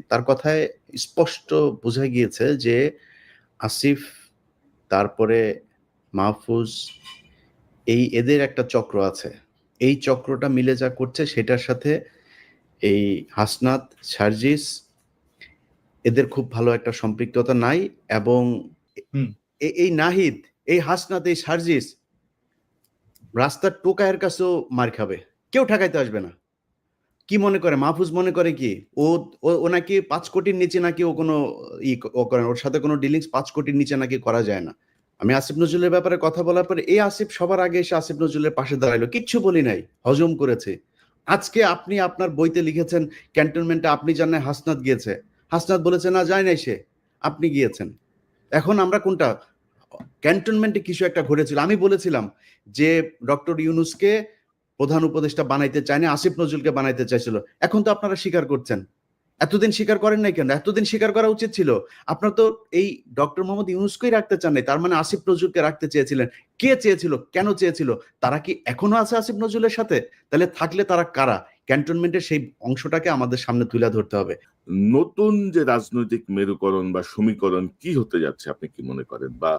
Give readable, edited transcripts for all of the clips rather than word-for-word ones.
তার কথায় স্পষ্ট বোঝা গিয়েছে যে আসিফ, তারপরে মাহফুজ, এদের একটা চক্র আছে। এই চক্রটা মিলে যা করছে সেটার সাথে এই হাসনাত, সার্জিস এদের খুব ভালো একটা সম্পৃক্ততা নাই। এবং এই নাহিদ, এই হাসনাত, এই সার্জিস রাস্তার টোকায়ের কাছেও মার খাবে, কেউ ঠেকাইতে আসবে না। কি মনে করে মাহফুজ? মনে করে কি ও ও নাকি 5 কোটির নিচে নাকি ও কোনো ও করে না, ওর সাথে কোনো ডিলিংস 5 কোটির নিচে নাকি করা যায় না। আমি আসিফ নজরুলের ব্যাপারে কথা বলার পরে এই আসিফ সবার আগে এসে আসিফ নজরুলের পাশে দাঁড়াইলো, কিচ্ছু বলি নাই, হজম করেছে। আজকে আপনি আপনার বইতে লিখেছেন ক্যান্টনমেন্টে আপনি জানেন হাসনাত গিয়েছে, হাসনাত বলেছে না যায় নাই সে, আপনি গিয়েছেন। এখন আমরা কোনটা? ক্যান্টনমেন্টে কিছু একটা ঘটেছিল, আমি বলেছিলাম যে ডক্টর ইউনূসকে প্রধান উপদেষ্টা বানাইতে চায়নি, আসিফ নজরুলকে বানাইতে চাইছিল। এখন তো আপনারা স্বীকার করছেন, এতদিন স্বীকার করেন নাই কেন? এতদিন স্বীকার করা উচিত ছিল। আপনারা তো এই ডক্টর মোহাম্মদ ইউনূসকেই রাখতে চান নাই, তার মানে আসিফ নজরুলকে রাখতে চেয়েছিলেন। কে চেয়েছিল? কেন চেয়েছিল? তারা কি এখনো আছে আসিফ নজরুলের সাথে? তাহলে থাকলে তারা কারা? ক্যান্টনমেন্টের সেই অংশটাকে আমাদের সামনে তুলে ধরতে হবে। নতুন যে রাজনৈতিক মেরুকরণ বা সমীকরণ কি হতে যাচ্ছে আপনি কি মনে করেন? বা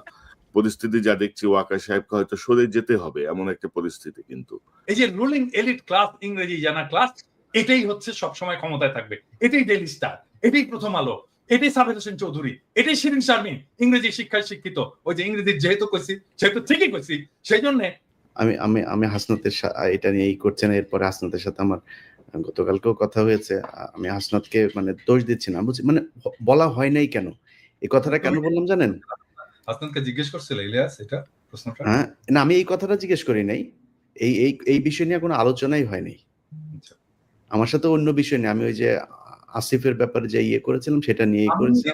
পরিস্থিতি যা দেখছি ওয়াকার সাহেবকে হয়তো সরে যেতে হবে এমন একটা পরিস্থিতি। কিন্তু এই যে রুলিং এলিট ক্লাস, ইংরেজি জানা ক্লাস, এটাই হচ্ছে সবসময় ক্ষমতায় থাকবে। এটাই ডেইলি স্টার, এটাই প্রথম আলো, এটাই সাবের হোসেন চৌধুরী, এটাই শিরিন শারমিন। ইংরেজি শিক্ষায় শিক্ষিত, ওই যে ইংরেজি যেহেতু কইছি সেহেতু ঠিকই কইছি, সেই জন্য আমি আমি আমি হাসনাতের এটা নিয়ে করছেন। এরপরে হাসনাতের সাথে আমার গতকালকেও কথা হয়েছে। আমি হাসনাতকে মানে দোষ দিচ্ছি না, বুঝছি মানে বলা হয় নাই কেন, এই কথাটা কেন বললাম জানেন? হাসনাতকে জিজ্ঞেস করছিল ইলিয়াস এটা প্রশ্নটা? হ্যাঁ, না আমি এই কথাটা জিজ্ঞেস করি নাই, এই বিষয় নিয়ে কোনো আলোচনাই হয়নি আমার সাথে। অন্য বিষয় নিয়ে আমি ওই যে আসিফের ব্যাপারে যে করেছিলাম সেটা নিয়েই করেছি।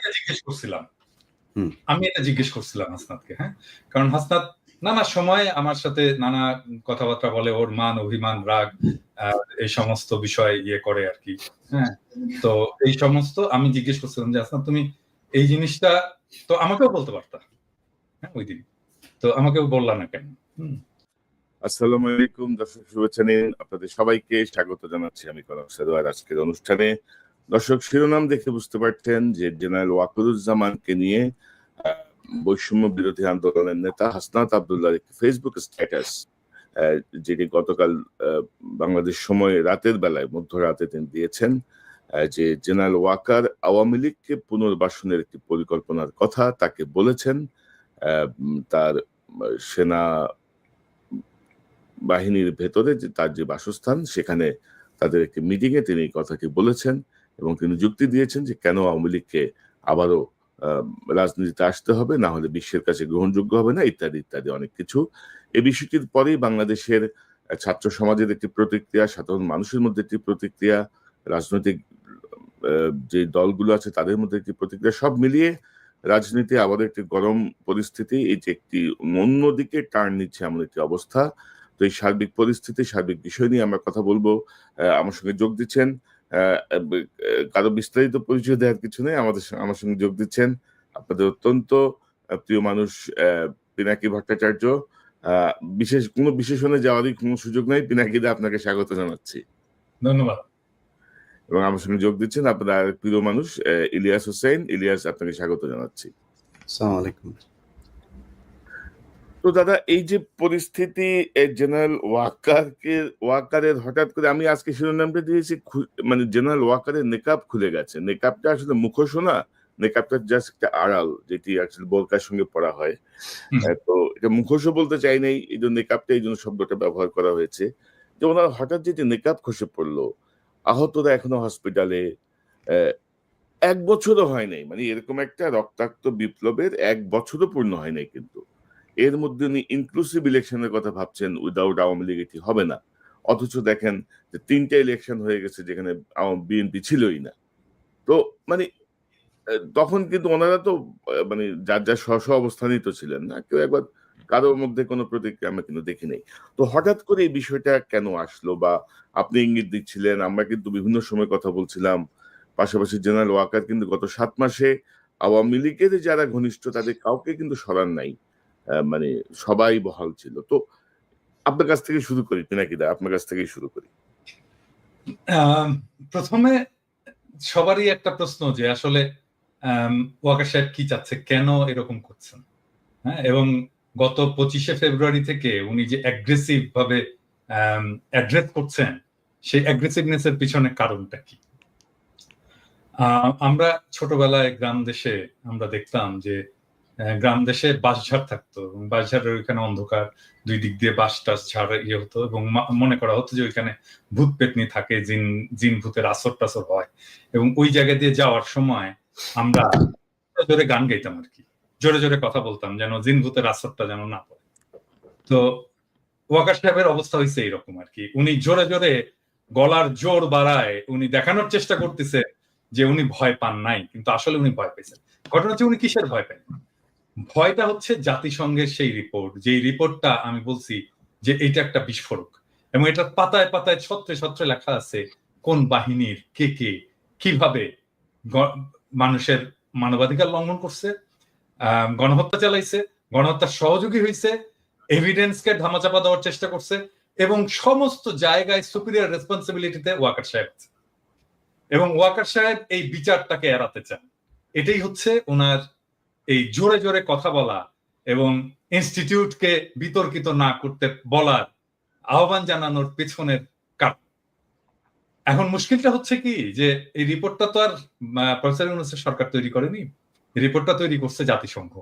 আমি এটা জিজ্ঞেস করছিলাম হাসনাতকে। হ্যাঁ, কারণ হাসনাত নানা সময় আমার সাথে নানা কথাবার্তা বলে, ওর মান অভিমান রাগ এই সমস্ত বিষয় করে আর কি। হ্যাঁ, তো এই সমস্ত আমি জিজ্ঞেস করছিলাম যে হাসনাত তুমি এই জিনিসটা তো আমাকেও বলতে পারতা, হ্যাঁ ওই দিন, তো আমাকেও বললা না কেন? আসসালামু আলাইকুম দর্শক, শুভেচ্ছা নিন। আপনাদের সবাইকে স্বাগত জানাচ্ছি আমি কনক সারোয়ার আজকের অনুষ্ঠানে। দর্শক, শিরোনাম দেখে বুঝতে পারছেন যে জেনারেল ওয়াকারুজ্জামানকে নিয়ে বৈষম্য বিরোধী আন্দোলনের নেতা হাসনাত আব্দুল্লাহর একটি ফেসবুক স্ট্যাটাস, যেটি গতকাল বাংলাদেশ সময় রাতের বেলায় মধ্যরাতে তিনি দিয়েছেন, যে জেনারেল ওয়াকার আওয়ামী লীগকে পুনর্বাসনের একটি পরিকল্পনার কথা তাকে বলেছেন। তার সেনা বাহিনীর ভেতরে যে তার যে বাসস্থান, সেখানে তাদের একটি মিটিং এ তিনি এই কথাটি বলেছেন এবং তিনি যুক্তি দিয়েছেন যে কেন আওয়ামী লীগকে আবারও রাজনীতিতে আসতে হবে, না হলে বিশ্বের কাছে গ্রহণযোগ্য হবে না, ইত্যাদি ইত্যাদি অনেক কিছু। এই বিষয়টির পরেই বাংলাদেশের ছাত্র সমাজের একটি প্রতিক্রিয়া, সাধারণ মানুষের মধ্যে একটি প্রতিক্রিয়া, রাজনৈতিক যে দলগুলো আছে তাদের মধ্যে একটি প্রতিক্রিয়া, সব মিলিয়ে রাজনীতি আবার একটি গরম পরিস্থিতি, এই যে একটি অন্যদিকে টার্ন নিচ্ছে এমন একটি অবস্থা। তো এই সার্বিক পরিস্থিতি, সার্বিক বিষয় নিয়ে আমরা কথা বলবো। আমার সঙ্গে যোগ দিচ্ছেন, কারো বিস্তারিত পরিচয় দেওয়ার কিছু নেই, আমার সঙ্গে যোগ দিচ্ছেন আপনাদের অত্যন্ত প্রিয় মানুষ পিনাকি ভট্টাচার্য। কোনো বিশেষণে যাওয়ারই কোনো সুযোগ নাই, পিনাকিদা আপনাকে স্বাগত জানাচ্ছি। ধন্যবাদ। এবং আমার সঙ্গে যোগ দিচ্ছেন আপনার প্রিয় মানুষ ইলিয়াস হোসেন। ইলিয়াস, আপনাকে স্বাগত জানাচ্ছি। আসসালামু আলাইকুম। তো দাদা, এই যে পরিস্থিতি, জেনারেল ওয়াকারের হঠাৎ করে, আমি আজকে শিরোনামটা দিয়েছি মানে জেনারেল ওয়াকারের নেকাব খুলে গেছে। নেকাবটা আসলে মুখোশ না, নেকাবটা জাস্ট একটা আড়াল, যেটি আসলে বোরকার সঙ্গে পড়া হয়। তো এটা মুখোশও বলতে চাই নাই, এই জন্য নেকাবটা, এই জন্য শব্দটা ব্যবহার করা হয়েছে। যে ওনার হঠাৎ যে নেকাব খসে পড়লো, আহতরা এখনো হসপিটালে, 1 বছরও হয় নাই, মানে এরকম একটা রক্তাক্ত বিপ্লবের 1 বছরও পূর্ণ হয় নাই, কিন্তু এর মধ্যে উনি ইনক্লুসিভ ইলেকশনের কথা ভাবছেন, উইদাউট আওয়ামী লীগ এটি হবে না। অথচ দেখেন যে 3টা ইলেকশন হয়ে গেছে যেখানে বিএনপি ছিলই না। তো মানে তখন কিন্তু ওনারা তো মানে যার যার স্ব অবস্থানেই তো ছিলেন না, কেউ একবার কারোর মধ্যে কোনো প্রতিক্রিয়া আমরা কিন্তু দেখি নাই। তো হঠাৎ করে এই বিষয়টা কেন আসলো, বা আপনি ইঙ্গিত দিচ্ছিলেন, আমরা কিন্তু বিভিন্ন সময় কথা বলছিলাম। পাশাপাশি জেনারেল ওয়াকার কিন্তু গত 7 মাসে আওয়ামী লীগের যারা ঘনিষ্ঠ তাদের কাউকে কিন্তু সরান নাই, মানে সবাই বহাল ছিল। তো আপনার কাছ থেকে শুরু করি পিনাকিদা, আপনার কাছ থেকেই শুরু করি। প্রথমে সবারই একটা প্রশ্ন যে আসলে ওয়াকার সাহেব কি চাচ্ছে, কেন এরকম করছেন। হ্যাঁ, এবং গত 25শে ফেব্রুয়ারি থেকে উনি যে অ্যাগ্রেসিভ ভাবে অ্যাড্রেস করছেন, সেই অ্যাগ্রেসিভনেস এর পিছনে কারণটা কি? আমরা ছোটবেলায় গ্রাম দেশে আমরা দেখতাম যে গ্রাম দেশে বাঁশঝাড় থাকতো এবং বাঁশঝাড়ের ওইখানে অন্ধকার, দুই দিক দিয়ে বাঁশ টাস ঝাড় ইয়ে হতো এবং মনে করা হতো যে ওইখানে ভূত পেতনি থাকে, জিন ভূতের আসর টাসর হয়। এবং ওই জায়গা দিয়ে যাওয়ার সময় আমরা জোরে গান গাইতাম আর কি, জোরে জোরে কথা বলতাম যেন জিন ভূতের আসরটা যেন না পড়ে। তো ওয়াকার সাহেবের অবস্থা হয়েছে এইরকম আর কি, উনি জোরে জোরে গলার জোর বাড়ায় উনি দেখানোর চেষ্টা করতেছে যে উনি ভয় পান নাই, কিন্তু আসলে উনি ভয় পেয়েছেন। ঘটনা হচ্ছে উনি কিসের ভয় পেন? ভয়টা হচ্ছে জাতিসংঘের সেই রিপোর্ট, যেই রিপোর্টটা আমি বলছি যে এটা একটা বিস্ফোরক, এবং এটা পাতায় পাতায় ছত্রে ছত্রে লেখা আছে কোন বাহিনীর কে কে কিভাবে মানুষের মানবাধিকার লঙ্ঘন করছে, গণহত্যা চালাইছে, গণহত্যার সহযোগী হয়েছে, এভিডেন্সকে ধামাচাপা দেওয়ার চেষ্টা করছে, এবং সমস্ত জায়গায় সুপিরিয়র রেসপন্সিবিলিটিতে ওয়াকার সাহেব আছে। এবং ওয়াকার সাহেব এই বিচারটাকে এড়াতে চান। এটাই হচ্ছে ওনার এই জোরে জোরে কথা বলা এবং ইনস্টিটিউটকে বিতর্কিত না করতে বলার আহ্বান জানানোর পেছনের কারণ। এখন মুশকিলটা হচ্ছে কি যে এই রিপোর্টটা তো আর প্রফেসর ইউনূসের সরকার তৈরি করেনি, রিপোর্টটা তৈরি করছে জাতিসংঘ।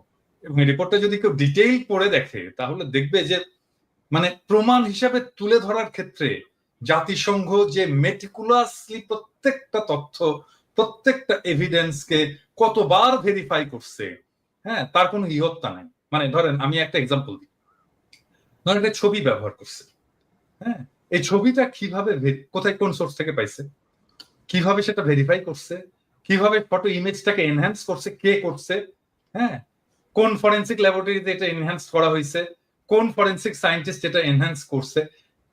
এবং এই রিপোর্টটা যদি কেউ ডিটেইল পড়ে দেখে তাহলে দেখবে যে মানে প্রমাণ হিসাবে তুলে ধরার ক্ষেত্রে জাতিসংঘ যে মেটিকুলাসলি প্রত্যেকটা তথ্য, প্রত্যেকটা এভিডেন্সকে কতবার ভেরিফাই করছে, হ্যাঁ, তার কোনো ইহত্যা নাই। মানে ধরেন আমি একটা এক্সাম্পল দিই, ধরেন একটা ছবি ব্যবহার করছে, হ্যাঁ, এই ছবিটা কিভাবে কোথায় কোন সোর্স থেকে পাইছে, কিভাবে সেটা ভেরিফাই করছে, কিভাবে ফটো ইমেজটাকে এনহ্যান্স করছে, কে করছে, হ্যাঁ, কোন ফরেনসিক ল্যাবরেটরিতে এটা এনহ্যান্স করা হয়েছে, কোন ফরেনসিক সায়েন্টিস্ট এটা এনহ্যান্স করছে,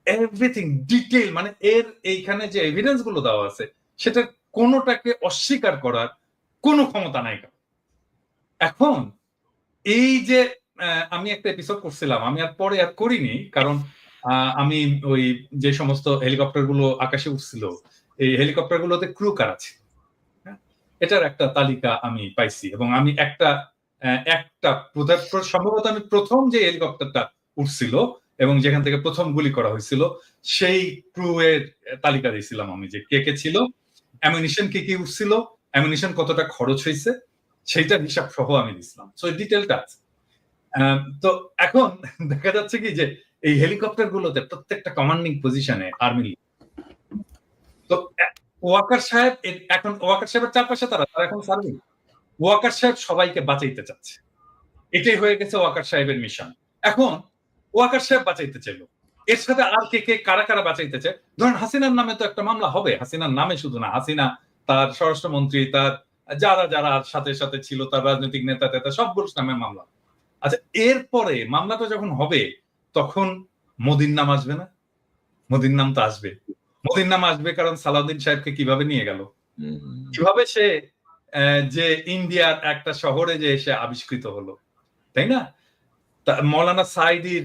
এভরিথিং ডিটেইল। মানে এর এইখানে যে এভিডেন্স গুলো দেওয়া আছে সেটা কোনোটাকে অস্বীকার করার কোনো ক্ষমতা নাই। এখন এই যে আমি একটা এপিসোড করছিলাম, আমি আর পরে আর করিনি, কারণ আমি ওই যে সমস্ত হেলিকপ্টার গুলো আকাশে উঠছিল, এই হেলিকপ্টার গুলোতে ক্রু কার আছে এটার একটা তালিকা আমি পাইছি, এবং আমি একটা সম্ভবত আমি প্রথম যে হেলিকপ্টারটা উঠছিল এবং যেখান থেকে প্রথম গুলি করা হয়েছিল সেই ক্রু এর তালিকা দিয়েছিলাম আমি, যে কে কে ছিল, অ্যামিনিশন কি কি উঠছিল, অ্যামিনিশন কতটা খরচ হয়েছে, সেইটার হিসাব সহ আমি দিছিলাম। সো ডিটেলটা আছে। তো এখন দেখা যাচ্ছে কি যে এই হেলিকপ্টার গুলোতে প্রত্যেকটা কমান্ডিং পজিশনে আর্মি। তো ওয়াকার সাহেব এখন ওয়াকার সাহেবের চারপাশে তারা এখন সার্ভিং, ওয়াকার সাহেব সবাইকে বাঁচাইতে চাচ্ছে, এটাই হয়ে গেছে ওয়াকার সাহেবের মিশন। এখন ওয়াকার সাহেব বাঁচাইতে চাইল, এর সাথে আর কে কে কারা কারা বাঁচাইতে চায়। ধরেন হাসিনার নামে তো একটা মামলা হবে, হাসিনার নামে শুধু না, হাসিনা, তার স্বরাষ্ট্রমন্ত্রী, তার যারা যারা সাথে সাথে ছিল, তার রাজনৈতিক নেতা টেতা সবগুলোর নামে মামলা। আচ্ছা, এরপরে মামলাটা যখন হবে তখন মোদির নাম আসবে না? মোদির নাম তো আসবে, মোদির নাম আসবে, কারণ সালাউদ্দিন সাহেবকে কিভাবে নিয়ে গেল, কিভাবে সে যে ইন্ডিয়ার একটা শহরে যে এসে আবিষ্কৃত হলো, তাই না? মৌলানা সাইদির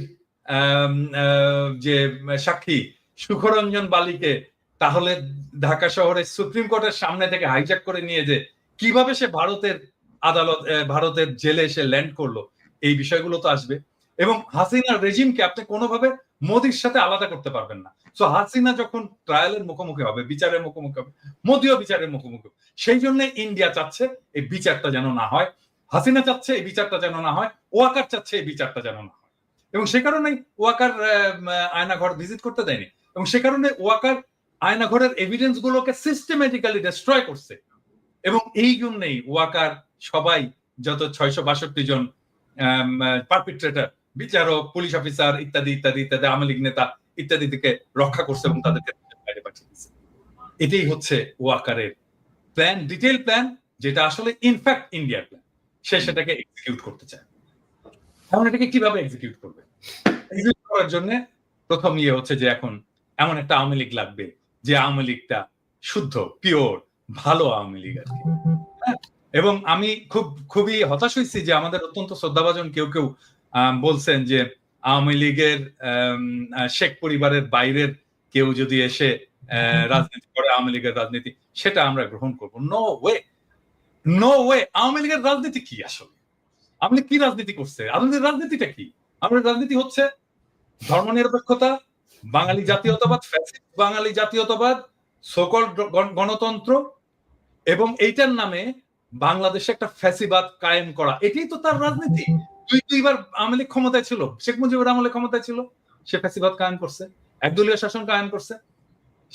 যে সাক্ষী সুখরঞ্জন বালিকে তাহলে ঢাকা শহরের সুপ্রিম কোর্টের সামনে থেকে হাইজ্যাক করে নিয়ে যে কিভাবে সে ভারতের আদালত, ভারতের জেলে এসে ল্যান্ড করলো, এই বিষয়গুলো তো আসবে। এবং হাসিনার রেজিমকে আপনি কোনোভাবে মোদির সাথে আলাদা করতে পারবেন না। সো হাসিনা যখন ট্রায়ালের মুখোমুখি হবে, বিচারের মুখোমুখি হবে, মোদিও বিচারের মুখোমুখি, সেই জন্য ইন্ডিয়া চাচ্ছে এই বিচারটা যেন না হয়, হাসিনা চাচ্ছে এই বিচারটা যেন না হয়, ওয়াকার চাচ্ছে এই বিচারটা যেন না হয়। এবং সে কারণেই ওয়াকার আয়নাঘর ভিজিট করতে দেয়নি, এবং সে কারণে ওয়াকার আয়নাঘরের এভিডেন্স গুলোকে সিস্টেমেটিক্যালি ডিস্ট্রয় করছে। এবং এই জন্যই ওয়াকার সবাই যত 662 জন পারপিট্রেটর, বিচারক, পুলিশ অফিসার ইত্যাদি ইত্যাদি ইত্যাদি, আওয়ামী লীগ নেতা ইত্যাদি থেকে রক্ষা করছে এবং তাদেরকে বাইরে পাঠিয়ে দিচ্ছে। এটাই হচ্ছে ওয়াকারের প্ল্যান, ডিটেইল প্ল্যান, যেটা আসলে ইনফ্যাক্ট ইন্ডিয়ার প্ল্যান। সে সেটাকে এক্সিকিউট করতে চায়। এখন এটাকে কিভাবে এক্সিকিউট করবে? এক্সিকিউট করার জন্য প্রথম হচ্ছে যে এখন এমন একটা আওয়ামী লীগ লাগবে যে আওয়ামী লীগটা শুদ্ধ, পিওর, ভালো আওয়ামী লীগ আর কি। এবং আমি খুবই হতাশ হয়েছি যে আমাদের অত্যন্ত শ্রদ্ধাভাজন কেউ কেউ বলছেন যে আওয়ামী লীগের শেখ পরিবারের বাইরের কেউ যদি এসে রাজনীতি করে, আওয়ামী লীগের রাজনীতি, সেটা আমরা গ্রহণ করব? No way, no way. Awami লীগের রাজনীতি কি আসলে? আওয়ামী লীগ কি রাজনীতি করছে? আওয়ামী লীগের রাজনীতিটা কি? আওয়ামী লীগের রাজনীতি হচ্ছে ধর্মনিরপেক্ষতা, বাঙালি জাতীয়তাবাদ, ফ্যাসিস্ট বাঙালি জাতীয়তাবাদ, সকল গণতন্ত্র, এবং এইটার নামে বাংলাদেশে একটা ফ্যাসিবাদ কায়েম করা, এটাই তো তার রাজনীতি। দুইবার আওয়ামী লীগ ক্ষমতায় ছিল, শেখ মুজিবুর আমলে ক্ষমতায় ছিল, সে ফ্যাসিবাদ কায়েম করছে, একদলীয় শাসন কায়েম করছে।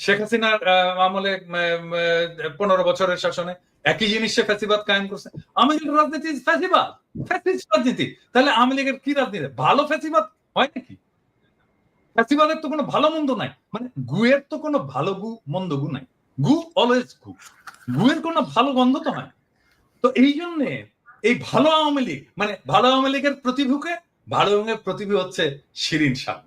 শেখ হাসিনার আমলে 15 বছরের শাসনে একই জিনিস, সে ফ্যাসিবাদ কায়েম করছে। আওয়ামী লীগের রাজনীতি ফ্যাসিবাদ, ফ্যাসিস্ট রাজনীতি। তাহলে আওয়ামী লীগের কি রাজনীতি? ভালো ফ্যাসিবাদ হয় নাকি? ফ্যাসিবাদের তো কোনো ভালো মন্দ নাই, মানে গুয়ের তো কোনো ভালো গু মন্দ গু নাই, গু অলওয়েজ গু, গুয়ের কোনো ভালো গন্ধ তো হয়। তো এই জন্যে এই ভালো আওয়ামী লীগ, মানে ভালো আওয়ামী লীগের প্রতিভূকে, ভালো আওয়ামী লীগের প্রতিভূ হচ্ছে শিরিন শাহ,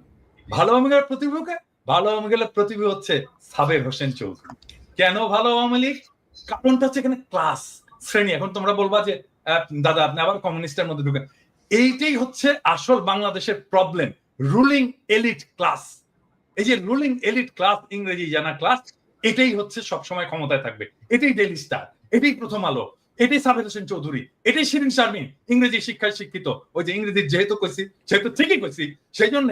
ভালো আওয়ামী লীগের প্রতিভূকে, ভালো আওয়ামী লীগের প্রতিভূ হচ্ছে সাবের হোসেন চৌধুরী। কেন ভালো আওয়ামী লীগ? কারণটা হচ্ছে এখানে ক্লাস, শ্রেণী। এখন তোমরা বলবা যে দাদা আপনি আবার কমিউনিস্টের মধ্যে ঢুকেন। এইটাই হচ্ছে আসল বাংলাদেশের প্রবলেম, রুলিং এলিট ক্লাস। এই যে রুলিং এলিট ক্লাস, ইংরেজি জানা ক্লাস, এটাই হচ্ছে সবসময় ক্ষমতায় থাকবে। এটাই ডেইলি স্টার, এটাই প্রথম আলো, এটাই সাবের হোসেন চৌধুরী, এটাই শিরিন শারমিন। ইংরেজি শিক্ষায় শিক্ষিত, ওই যে ইংরেজি যেহেতু কইছি, সেহেতু ঠিকই কইছি, সেই জন্য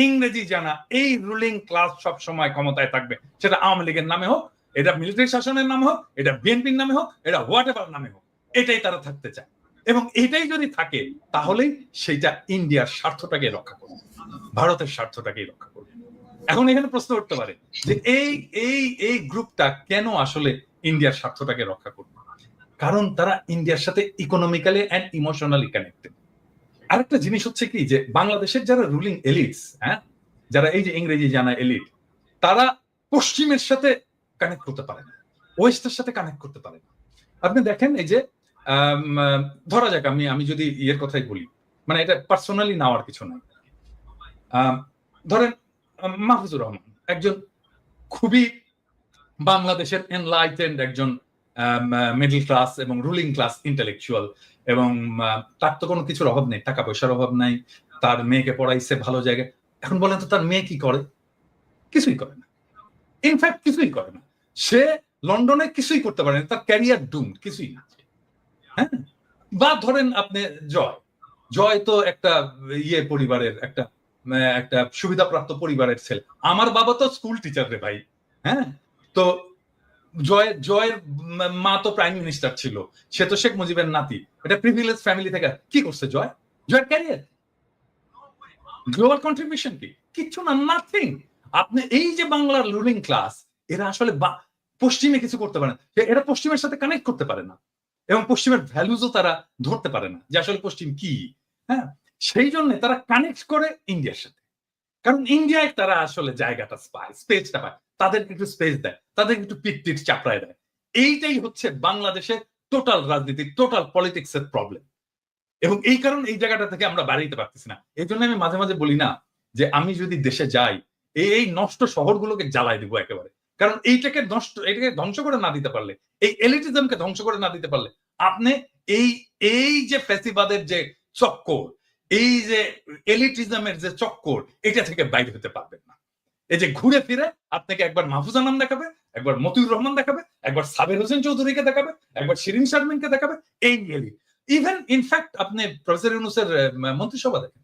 ইংরেজি জানা এই রুলিং ক্লাস সব সময় ক্ষমতায় থাকবে। সেটা আওয়ামী লীগের নামে হোক, এটা মিলিটারি শাসনের নামে হোক, এটা বিএনপির নামে হোক, এটা হোয়াট এভার নামে হোক, এটাই তারা থাকতে চায়। এবং এটাই যদি থাকে তাহলেই সেইটা ইন্ডিয়ার স্বার্থটাকে রক্ষা করবে, ভারতের স্বার্থটাকেই রক্ষা করবে। এখন এখানে প্রশ্ন উঠতে পারে যে এই এই এই গ্রুপটা কেন আসলে ইন্ডিয়ার স্বার্থটাকে রক্ষা করবে? কারণ তারা ইন্ডিয়ার সাথে ইকোনমিক্যালি এন্ড ইমোশনালি কানেক্টেড। আরেকটা জিনিস হচ্ছে কি, যে বাংলাদেশের যারা রুলিং এলিটস, হ্যাঁ, যারা এই যে ইংরেজি জানা এলিট, তারা পশ্চিমের সাথে কানেক্ট করতে পারে না, ওয়েস্টের সাথে কানেক্ট করতে পারে না। আপনি দেখেন এই যে ধরা যাক আমি যদি ইয়ের কথাই বলি, মানে এটা পার্সোনালি নেওয়ার কিছু নাই, ধরেন মাহফুজুর রহমান একজন খুবই বাংলাদেশের এনলাইটেন্ড একজন মিডল ক্লাস এবং রুলিং ক্লাস ইন্টেলেকচুয়াল, এবং তার তো কোনো কিছুর অভাব নেই, টাকা পয়সার অভাব নাই, তার মেয়েকে পড়াইছে ভালো জায়গায়। এখন বলেন তো তার মেয়ে কি করে? কিছুই করে না, ইনফ্যাক্ট কিছুই করে না। সে লন্ডনে কিছুই করতে পারে না, তার ক্যারিয়ার ডুম, কিছুই না। হ্যাঁ, বা ধরেন আপনি জয় তো একটা ইয়ে পরিবারের, একটা সুবিধাপ্রাপ্ত পরিবারের ছেলে। আমার বাবা তো স্কুল টিচার রে ভাই। হ্যাঁ, তো জয়ের মা তো প্রাইম মিনিস্টার ছিল, সে তো শেখ মুজিবের নাতি। এটা প্রিভিলেজ ফ্যামিলি থেকে কি করছে জয়ের ক্যারিয়ার, গ্লোবাল কন্ট্রিবিউশন কি? কিচ্ছু না, নাথিং। আপনি এই যে বাংলার রুলিং ক্লাস, এরা আসলে পশ্চিমে কিছু করতে পারে না, এরা পশ্চিমের সাথে কানেক্ট করতে পারে না, এবং পশ্চিমের ভ্যালুজও তারা ধরতে পারে না যে আসলে পশ্চিম কি। হ্যাঁ, সেই জন্য তারা কানেক্ট করে ইন্ডিয়ার সাথে, কারণ ইন্ডিয়ায় তারা আসলে জায়গাটা পায়, স্পেসটা পায়, তাদেরকে একটু স্পেস দেয়, তাদেরকে একটু পিট চাপড়ায় দেয়। এইটাই হচ্ছে বাংলাদেশের টোটাল রাজনীতি, টোটাল পলিটিক্স এর প্রবলেম। এবং এই কারণে এই জায়গাটা থেকে আমরা বাড়াইতে পারতেছি না। এই জন্য আমি মাঝে মাঝে বলি না যে আমি যদি দেশে যাই, এই নষ্ট শহরগুলোকে জ্বালাই দিব একেবারে। কারণ এটাকে ধ্বংস করে না দিতে পারলে, এই এলিটিজমকে ধ্বংস করে না দিতে পারলে, আপনি এই যে ফ্যাসিবাদের যে চক্কর, এই যে এলিটিজমের যে চক্কর, এটা থেকে বাইরে হতে পারবেন না। এই যে ঘুরে ফিরে আপনাকে একবার মাহফুজা নাম দেখাবে, একবার মতিউর রহমান দেখাবে, একবার সাবের হোসেন চৌধুরীকে দেখাবে, একবার শিরিন শারমিনকে দেখাবে, এই এলিট। ইভেন ইনফ্যাক্ট আপনি প্রফেসর ইউনূসের মন্ত্রিসভা দেখেন,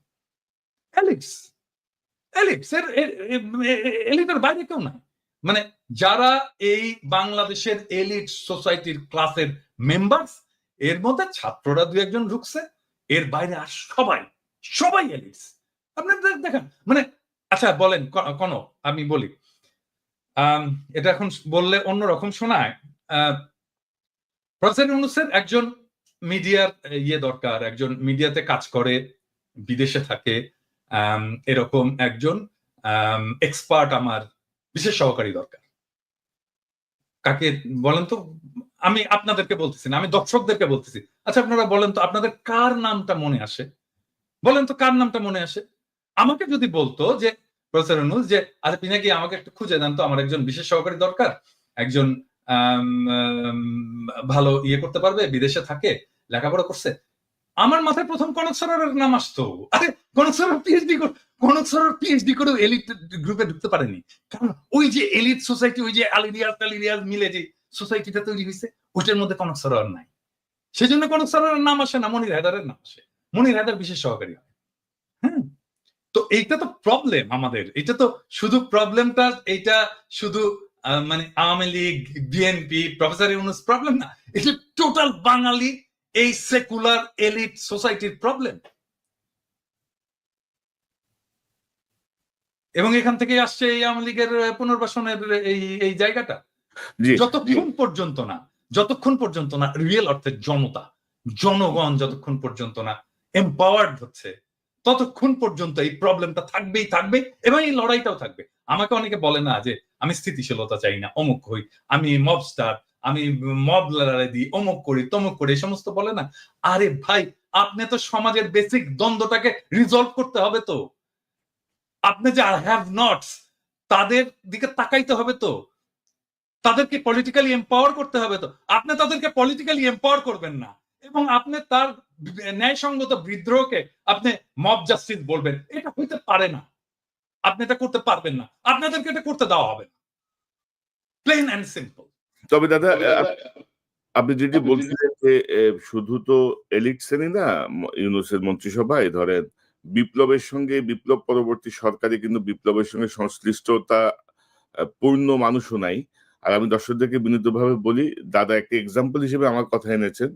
এলিটের বাইরে কেউ নাই। মানে যারা এই বাংলাদেশের এলিট সোসাইটির ক্লাসের মেম্বার্স, এর মধ্যে ছাত্ররা দু একজন ঢুকছে, এর বাইরে আর সবাই এলিটস। আপনি দেখেন, মানে আচ্ছা বলেন কোন, আমি বলি এটা এখন বললে অন্যরকম শোনায়। প্রফেসর ইউনূসের একজন মিডিয়ার ইয়ে দরকার, একজন মিডিয়াতে কাজ করে, বিদেশে থাকে, এরকম একজন এক্সপার্ট আমার বিশেষ সহকারী দরকার। কাকে বলেন তো? আমি আপনাদেরকে বলতেছি না, আমি দর্শকদেরকে বলতেছি। আচ্ছা আপনারা বলেন তো, আপনাদের কার নামটা মনে আসে? বলেন তো কার নামটা মনে আসে? আমাকে যদি বলতো যে প্রফেসর ইউনূস যে আচ্ছা পিনাকি আমাকে একটু খুঁজে দেন তো, আমার একজন বিশেষ সহকারী দরকার, একজন ভালো ইয়ে করতে পারবে, বিদেশে থাকে, লেখাপড়া করছে, আমার মাথায় প্রথম কনক সরোয়ারের নাম আসতো। আরে কনক সরোয়ার পিএইচডি করেও এলিট গ্রুপে ঢুকতে পারেনি, কারণ ওই যে এলিট সোসাইটি, ওই যে আলিরিয়াজ মিলে যে সোসাইটিটা তৈরি হয়েছে, ওইটার মধ্যে কনক সরোয়ার নাই। সেজন্য কনক সরোয়ারের নাম আসে না, মনির হায়দারের নাম আসে। মনির হায়দার বিশেষ সহকারী হয়। হ্যাঁ, তো এইটা তো প্রবলেম আমাদের। এটা তো শুধু প্রবলেমটা, এইটা শুধু মানে Awami League, BNP, professor Yunus problem না, এটা টোটাল বাঙালি এই সেকুলার এলিট সোসাইটির প্রবলেম। এবং এখান থেকে আসছে এই আওয়ামী লীগের পুনর্বাসনের এই জায়গাটা। যতক্ষণ পর্যন্ত না রিয়েল অর্থে জনগণ যতক্ষণ পর্যন্ত না এম্পাওয়ার্ড হচ্ছে, ততক্ষণ পর্যন্ত এই প্রবলেমটা থাকবেই থাকবে, এবং এই লড়াইটাও থাকবে। আমাকে অনেকে বলে না যে আমি স্থিতিশীলতা চাই না, অমুক হই, আমি মব স্টার, আমি মব লড়াই দিই, অমুক করি তমুক করি, এই সমস্ত বলে না। আরে ভাই, আপনি তো সমাজের বেসিক দ্বন্দ্বটাকে রিজলভ করতে হবে। তো আপনি যে হ্যাভ নটস, তাদের দিকে তাকাইতে হবে, তো তাদেরকে পলিটিক্যালি এম্পাওয়ার করতে হবে। তো আপনি তাদেরকে পলিটিক্যালি এম্পাওয়ার করবেন না, এবং আপনি তার ন্যায়সঙ্গত বিদ্রোহকে আপনি মব জাস্টিস বলবেন, এটা হইতে পারে না। আপনি এটা করতে পারবেন না, আপনাদেরকে এটা করতে দেওয়া হবে না। Plain and simple. তবে দাদা, আপনি যেটি বলছিলেন যে শুধু তো এলিট শ্রেণী না, ইউনূসের মন্ত্রিসভায় ধরেন বিপ্লবের সঙ্গে, বিপ্লব পরবর্তী সরকারে কিন্তু বিপ্লবের সঙ্গে সংশ্লিষ্টতা পূর্ণ মানুষও নাই। আর আমি দর্শকদেরকে বিনীতভাবে বলি, দাদা একটা এক্সাম্পল হিসেবে আমার কথা এনেছেন।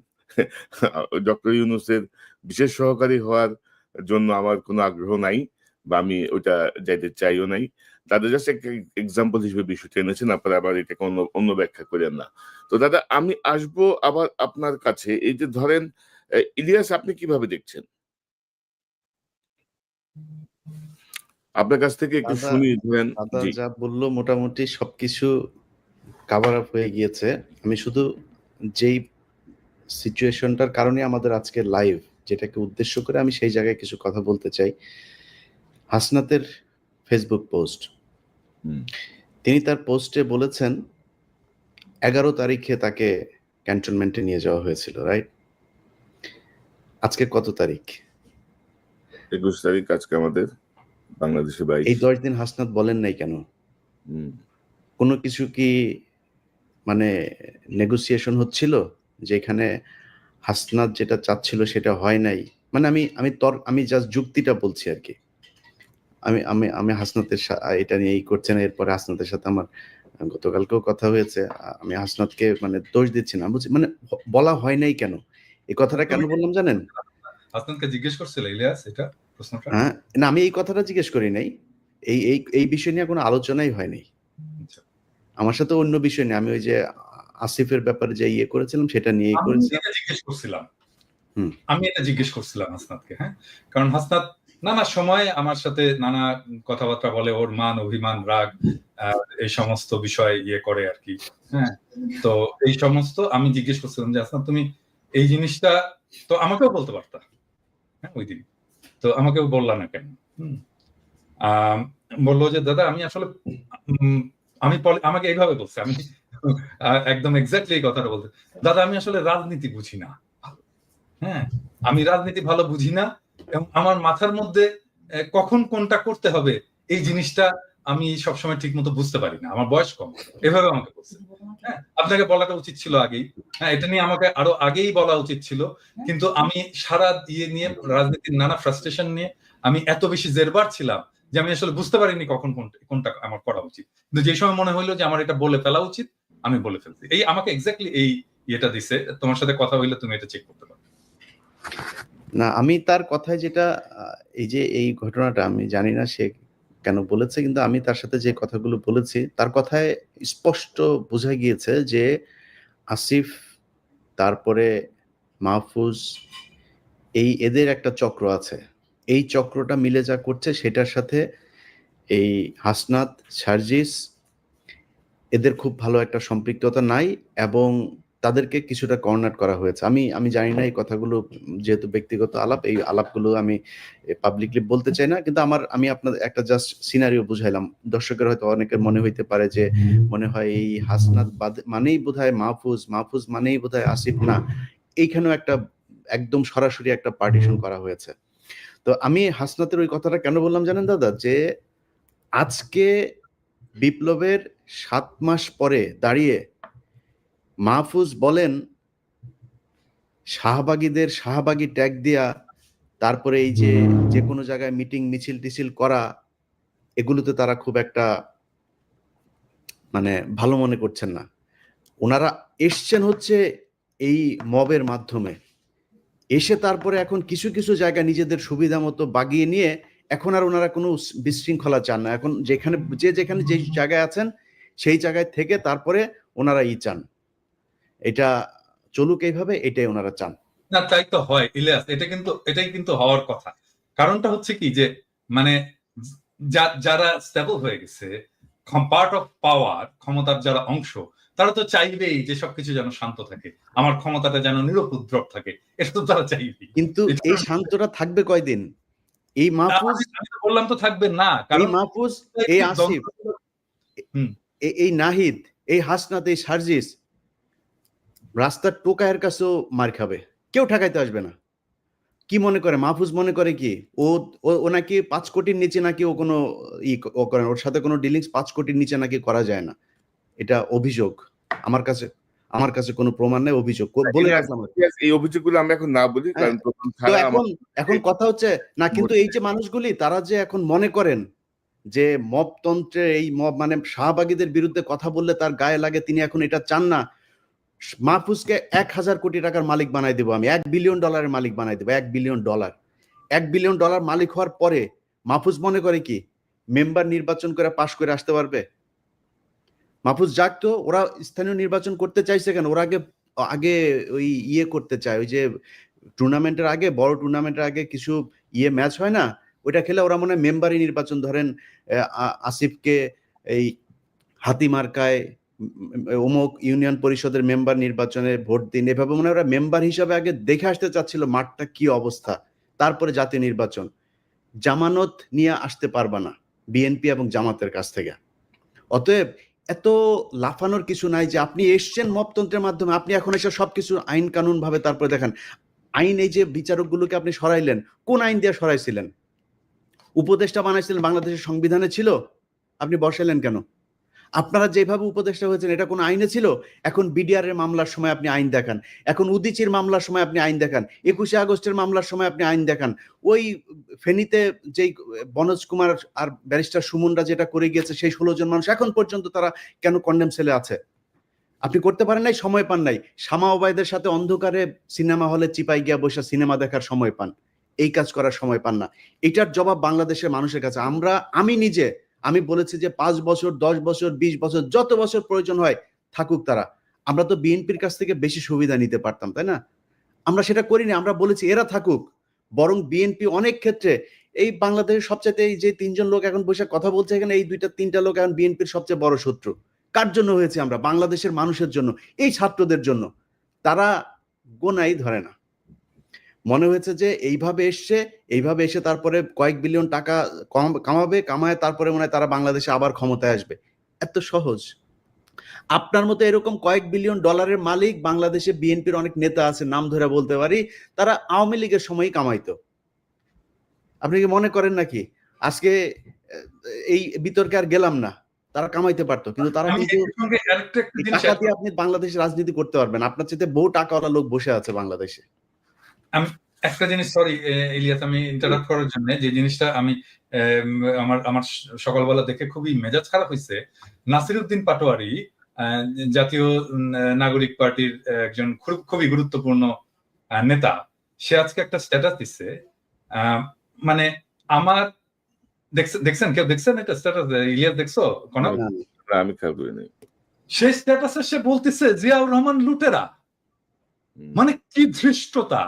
ডক্টর ইউনূসের বিশেষ সহকারী হওয়ার জন্য আমার কোনো আগ্রহ নাই, বা আমি ওইটা যাইতে চাইও নাই। দাদা জাস্ট একটা এক্সাম্পল হিসেবে বিষয়টা এনেছেন, আপনারা আবার এটাকে অন্য ব্যাখ্যা করেন না। তো দাদা, আমি আসবো আবার আপনার কাছে। এই যে ধরেন ইলিয়াস, আপনি কিভাবে দেখছেন? আপনার কাছ থেকে একটু শুনি। ধরেন দাদা যা বললো মোটামুটি সবকিছু কাভার আপ হয়ে গিয়েছে। আমি শুধু যেই সিচুয়েশনটার কারণে আমাদের আজকে লাইভ, যেটাকে উদ্দেশ্য করে আমি সেই জায়গায় কিছু কথা বলতে চাই। হাসনাতের ফেসবুক পোস্ট, তিনি তার পোস্টে বলেছেন 11 তারিখে তাকে ক্যান্টনমেন্টে নিয়ে যাওয়া হয়েছিল, রাইট? আজকে কত তারিখ? 21 তারিখ আজকে আমাদের, বাংলাদেশে 22। এই 10 দিন হাসনাত বলেন নাই কেন? কোনো কিছু কি মানে নেগোসিয়েশন হচ্ছিল, যেখানে হাসনাত যেটা চাচ্ছিল সেটা হয় নাই? মানে আমি জাস্ট যুক্তিটা বলছি আর কি। আমি হাসনাতের এটা নিয়ে করছেন, এরপরে হাসনাতের সাথে আমার গতকালকেও কথা হয়েছে। আমি হাসনাতকে মানে দোষ দিচ্ছি না, বুঝছি মানে বলা হয় নাই কেন। এই কথাটা কেন বললাম জানেন? হাসনাতকে জিজ্ঞেস করছিল ইলিয়াস এটা প্রশ্নটা? হ্যাঁ, না, আমি এই কথাটা জিজ্ঞেস করি নাই। এই বিষয় নিয়ে কোনো আলোচনাই হয়নি আমার সাথে। অন্য বিষয় নিয়ে, আমি ওই যে আসিফের ব্যাপারে যে করেছিলাম সেটা নিয়েই করেছিলাম। আমি এটা জিজ্ঞেস করছিলাম হাসনাতকে। হ্যাঁ, কারণ হাসনাত নানা সময় আমার সাথে নানা কথাবার্তা বলে, ওর মান, অভিমান, রাগ, এই সমস্ত বিষয় করে আর কি। হ্যাঁ, তো এই সমস্ত আমি জিজ্ঞেস করছিলাম যে হাসনাত, তুমি এই জিনিসটা তো আমাকেও বলতে পারতা, হ্যাঁ, ওই দিন তো আমাকেও বললা না কেন? বললো যে দাদা আমি আসলে আমাকে এইভাবে বলছে, আমি একদম এক্স্যাক্টলি এই কথাটা বলতে, দাদা আমি আসলে রাজনীতি বুঝি না। হ্যাঁ, আমি রাজনীতি ভালো বুঝি না, এবং আমার মাথার মধ্যে কখন কোনটা করতে হবে এই জিনিসটা আমি সবসময় ঠিক মতো বুঝতে পারি না, আমার বয়স কম। এভাবে আমাকে বলছে। হ্যাঁ, আপনাকে বলাটা উচিত ছিল আগেই। হ্যাঁ, এটা নিয়ে আমাকে আরো আগেই বলা উচিত ছিল, কিন্তু আমি সারা নিয়ে রাজনীতির নানা ফ্রাস্ট্রেশন নিয়ে আমি এত বেশি জেরবার ছিলাম যে আমি আসলে বুঝতে পারিনি কখন কোনটা আমার করা উচিত। কিন্তু যে সময় মনে হইলো যে আমার এটা বলে ফেলা উচিত, আমি বলে ফেলছি। এই আমাকে এক্স্যাক্টলি এই ইয়েটা দিছে। তোমার সাথে কথা হইলে তুমি এটা চেক করতে পারো। না, আমি তার কথায় যেটা, এই ঘটনাটা আমি জানি না সে কেন বলেছে, কিন্তু আমি তার সাথে যে কথাগুলো বলেছি তার কথায় স্পষ্ট বোঝা গিয়েছে যে আসিফ, তারপরে মাহফুজ, এদের একটা চক্র আছে। এই চক্রটা মিলে যা করছে সেটার সাথে এই হাসনাত, সার্জিস, এদের খুব ভালো একটা সম্পৃক্ততা নাই, এবং তাদেরকে কিছুটা কর্নার করা হয়েছে। আমি জানি না, এই কথাগুলো যেহেতু ব্যক্তিগত আলাপ, এই আলাপগুলো আমি পাবলিকলি বলতে চাই না, কিন্তু আমি আপনাদের একটা জাস্ট সিনারিও বুঝাইলাম। দর্শকের হয়তো অনেকের মনে হইতে পারে যে মনে হয় এই হাসনাত মানেই বোধহয় মাহফুজ, মাহফুজ মানেই বোধহয় আসিফ। না, এইখানেও একদম সরাসরি একটা পার্টিশন করা হয়েছে। তো আমি হাসনাতের ওই কথাটা কেন বললাম জানেন দাদা, যে আজকে বিপ্লবের 7 মাস পরে দাঁড়িয়ে মাহফুজ বলেন শাহবাগীদের শাহবাগী ট্যাগ দিয়া, তারপরে এই যে যে কোনো জায়গায় মিটিং মিছিল টিছিল করা, এগুলোতে তারা খুব একটা মানে ভালো মনে করছেন না। ওনারা এসছেন হচ্ছে এই মবের মাধ্যমে, এসে তারপরে এখন কিছু কিছু জায়গা নিজেদের সুবিধা মতো বাগিয়ে নিয়ে এখন আর ওনারা কোনো বিশৃঙ্খলা চান না। এখন যেখানে যেখানে যে জায়গায় আছেন সেই জায়গায় থেকে তারপরে ওনারা চান এটা চলুক এইভাবে, এটাই ওনারা চান। না তাই তো হয় ইলিয়াস, এটাই কিন্তু হওয়ার কথা। কারণটা হচ্ছে কি যে মানে যারা স্টেবল হয়ে গেছে, পার্ট অফ পাওয়ার, ক্ষমতার যারা অংশ, তারা তো চাইবেই যে সবকিছু যেন শান্ত থাকে, আমার ক্ষমতাটা যেন নিরুপদ্রব থাকে, এটা তো তারা চাইবেই। কিন্তু এই শান্তটা থাকবে কয়দিন? এই মাহফুজ, আমি তো বললাম তো থাকবে না, এই কারণ মাহফুজ, এই আসিফ, এই নাহিদ, এই হাসনাত, এই সার্জিস রাস্তার টোকায়ের কাছেও মার খাবে, কেউ ঠেকাইতে আসবে না। কি মনে করে মাহফুজ? মনে করে কি ও নাকি 5 কোটির নিচে নাকি ও কোনো ও করেন, ওর সাথে কোনো ডিলিংস 5 কোটির নিচে নাকি করা যায় না। এটা অভিযোগ, আমার কাছে কোনো প্রমাণ নেই, অভিযোগ বলে রাখলাম। এই অভিযোগগুলো আমরা এখন না বলি, কারণ তো এখন কথা হচ্ছে না, কিন্তু এই যে মানুষগুলি তারা যে এখন মনে করেন যে মবতন্ত্রে এই মব মানে শাহবাগীদের বিরুদ্ধে কথা বললে তার গায়ে লাগে, তিনি এখন এটা চান না। মাহফুজকে 1000 কোটি টাকার মালিক বানাই দেবো আমি, $1 বিলিয়ন মালিক বানাই দেবো, $1 বিলিয়ন। $1 বিলিয়ন মালিক হওয়ার পরে মাহফুজ মনে করে কি মেম্বার নির্বাচন করে পাশ করে আসতে পারবে? মাহফুজ যাক তো, ওরা স্থানীয় নির্বাচন করতে চাইছে কেন? ওরা আগে ওই করতে চায়, ওই যে টুর্নামেন্টের আগে, বড় টুর্নামেন্টের আগে কিছু ম্যাচ হয় না, ওইটা খেলে ওরা মনে হয় মেম্বারই নির্বাচন, ধরেন আসিফকে এই হাতি মার্কায় অমুক ইউনিয়ন পরিষদের মেম্বার নির্বাচনে ভোট দিন, এভাবে মনে হয় ওরা মেম্বার হিসাবে আগে দেখে আসতে চাচ্ছিল মাঠটা কি অবস্থা, তারপরে জাতীয় নির্বাচন। জামানত নিয়ে আসতে পারবা না বিএনপি এবং জামাতের কাছ থেকে। অতএব এত লাফানোর কিছু নাই, যে আপনি এসছেন মবতন্ত্রের মাধ্যমে, আপনি এখন এসে সবকিছু আইন কানুন ভাবে তারপরে দেখেন। আইন, এই যে বিচারকগুলোকে আপনি সরাইলেন, কোন আইন দিয়ে সরাইছিলেন? উপদেষ্টা বানাইছিলেন বাংলাদেশের সংবিধানে ছিল, আপনি বসাইলেন কেন? আপনারা যেভাবে উপদেষ্টা হয়েছেন এটা কোন আইনে ছিল? এখন বিডিআর এর মামলার সময় আপনি আইন দেখান, এখন উদিচির মামলার সময় আপনি আইন দেখান, 21শে আগস্টের মামলার সময় আপনি আইন দেখান, ওই ফেনীতে যেই বনোজ কুমার আর ব্যারিস্টার সুমনরা যেটা করে গিয়েছে সেই 16 জন মানুষ এখন পর্যন্ত তারা কেন কন্ডেম সেলে আছে? আপনি করতে পারেন নাই, সময় পান নাই। শামা ওবায়দের সাথে অন্ধকারে সিনেমা হলে চিপাই গিয়া বসে সিনেমা দেখার সময় পান, এই কাজ করার সময় পান না। এটার জবাব বাংলাদেশের মানুষের কাছে। আমি বলেছি যে 5 বছর, 10 বছর, 20 বছর, যত বছর প্রয়োজন হয় থাকুক তারা। আমরা তো বিএনপির কাছ থেকে বেশি সুবিধা নিতে পারতাম, তাই না? আমরা সেটা করিনি, আমরা বলেছি এরা থাকুক। বরং বিএনপি অনেক ক্ষেত্রে এই বাংলাদেশের সবচেয়ে, এই যে 3 জন লোক এখন বসে কথা বলছে এখানে, এই 2-3টা লোক এখন বিএনপির সবচেয়ে বড় শত্রু। কার জন্য হয়েছে? আমরা বাংলাদেশের মানুষের জন্য, এই ছাত্রদের জন্য। তারা গোনাই ধরে না, মনে হয়েছে যে এইভাবে এসে তারপরে কয়েক বিলিয়ন টাকা কামায় তারপরে মনে হয় তারা বাংলাদেশে আবার ক্ষমতায় আসবে। এত সহজ? আপনার মতো এরকম কয়েক বিলিয়ন ডলারের মালিক বাংলাদেশে বিএনপির অনেক নেতা আছে, নাম ধরে বলতে পারি, তারা আওয়ামী লীগের সময়ই কামাইতো। আপনি কি মনে করেন নাকি আজকে এই বিতর্কে আর গেলাম না, তারা কামাইতে পারতো, কিন্তু তারা কিন্তু টাকা দিয়ে আপনি বাংলাদেশে রাজনীতি করতে পারবেন। আপনার চাইতে বহু টাকাওয়ালা লোক বসে আছে বাংলাদেশে। আমি একটা জিনিস, সরি ইলিয়াস, আমি ইন্টারাপ্ট করার জন্য, যে জিনিসটা আমি আমার সকালবেলা দেখে খুবই মেজাজ খারাপ হয়েছে। নাসিরউদ্দিন পাটোয়ারি জাতীয় নাগরিক পার্টির একজন খুবই গুরুত্বপূর্ণ নেতা, সে আজকে একটা স্ট্যাটাস দিচ্ছে, মানে আমার দেখছেন, কেউ দেখছেন এটা স্ট্যাটাস? ইলিয়াস দেখছো? আমি খেয়াল করিনি। সেই স্ট্যাটাসে সে বলতেছে জিয়াউর রহমান লুটেরা। মানে কি ধৃষ্টতা!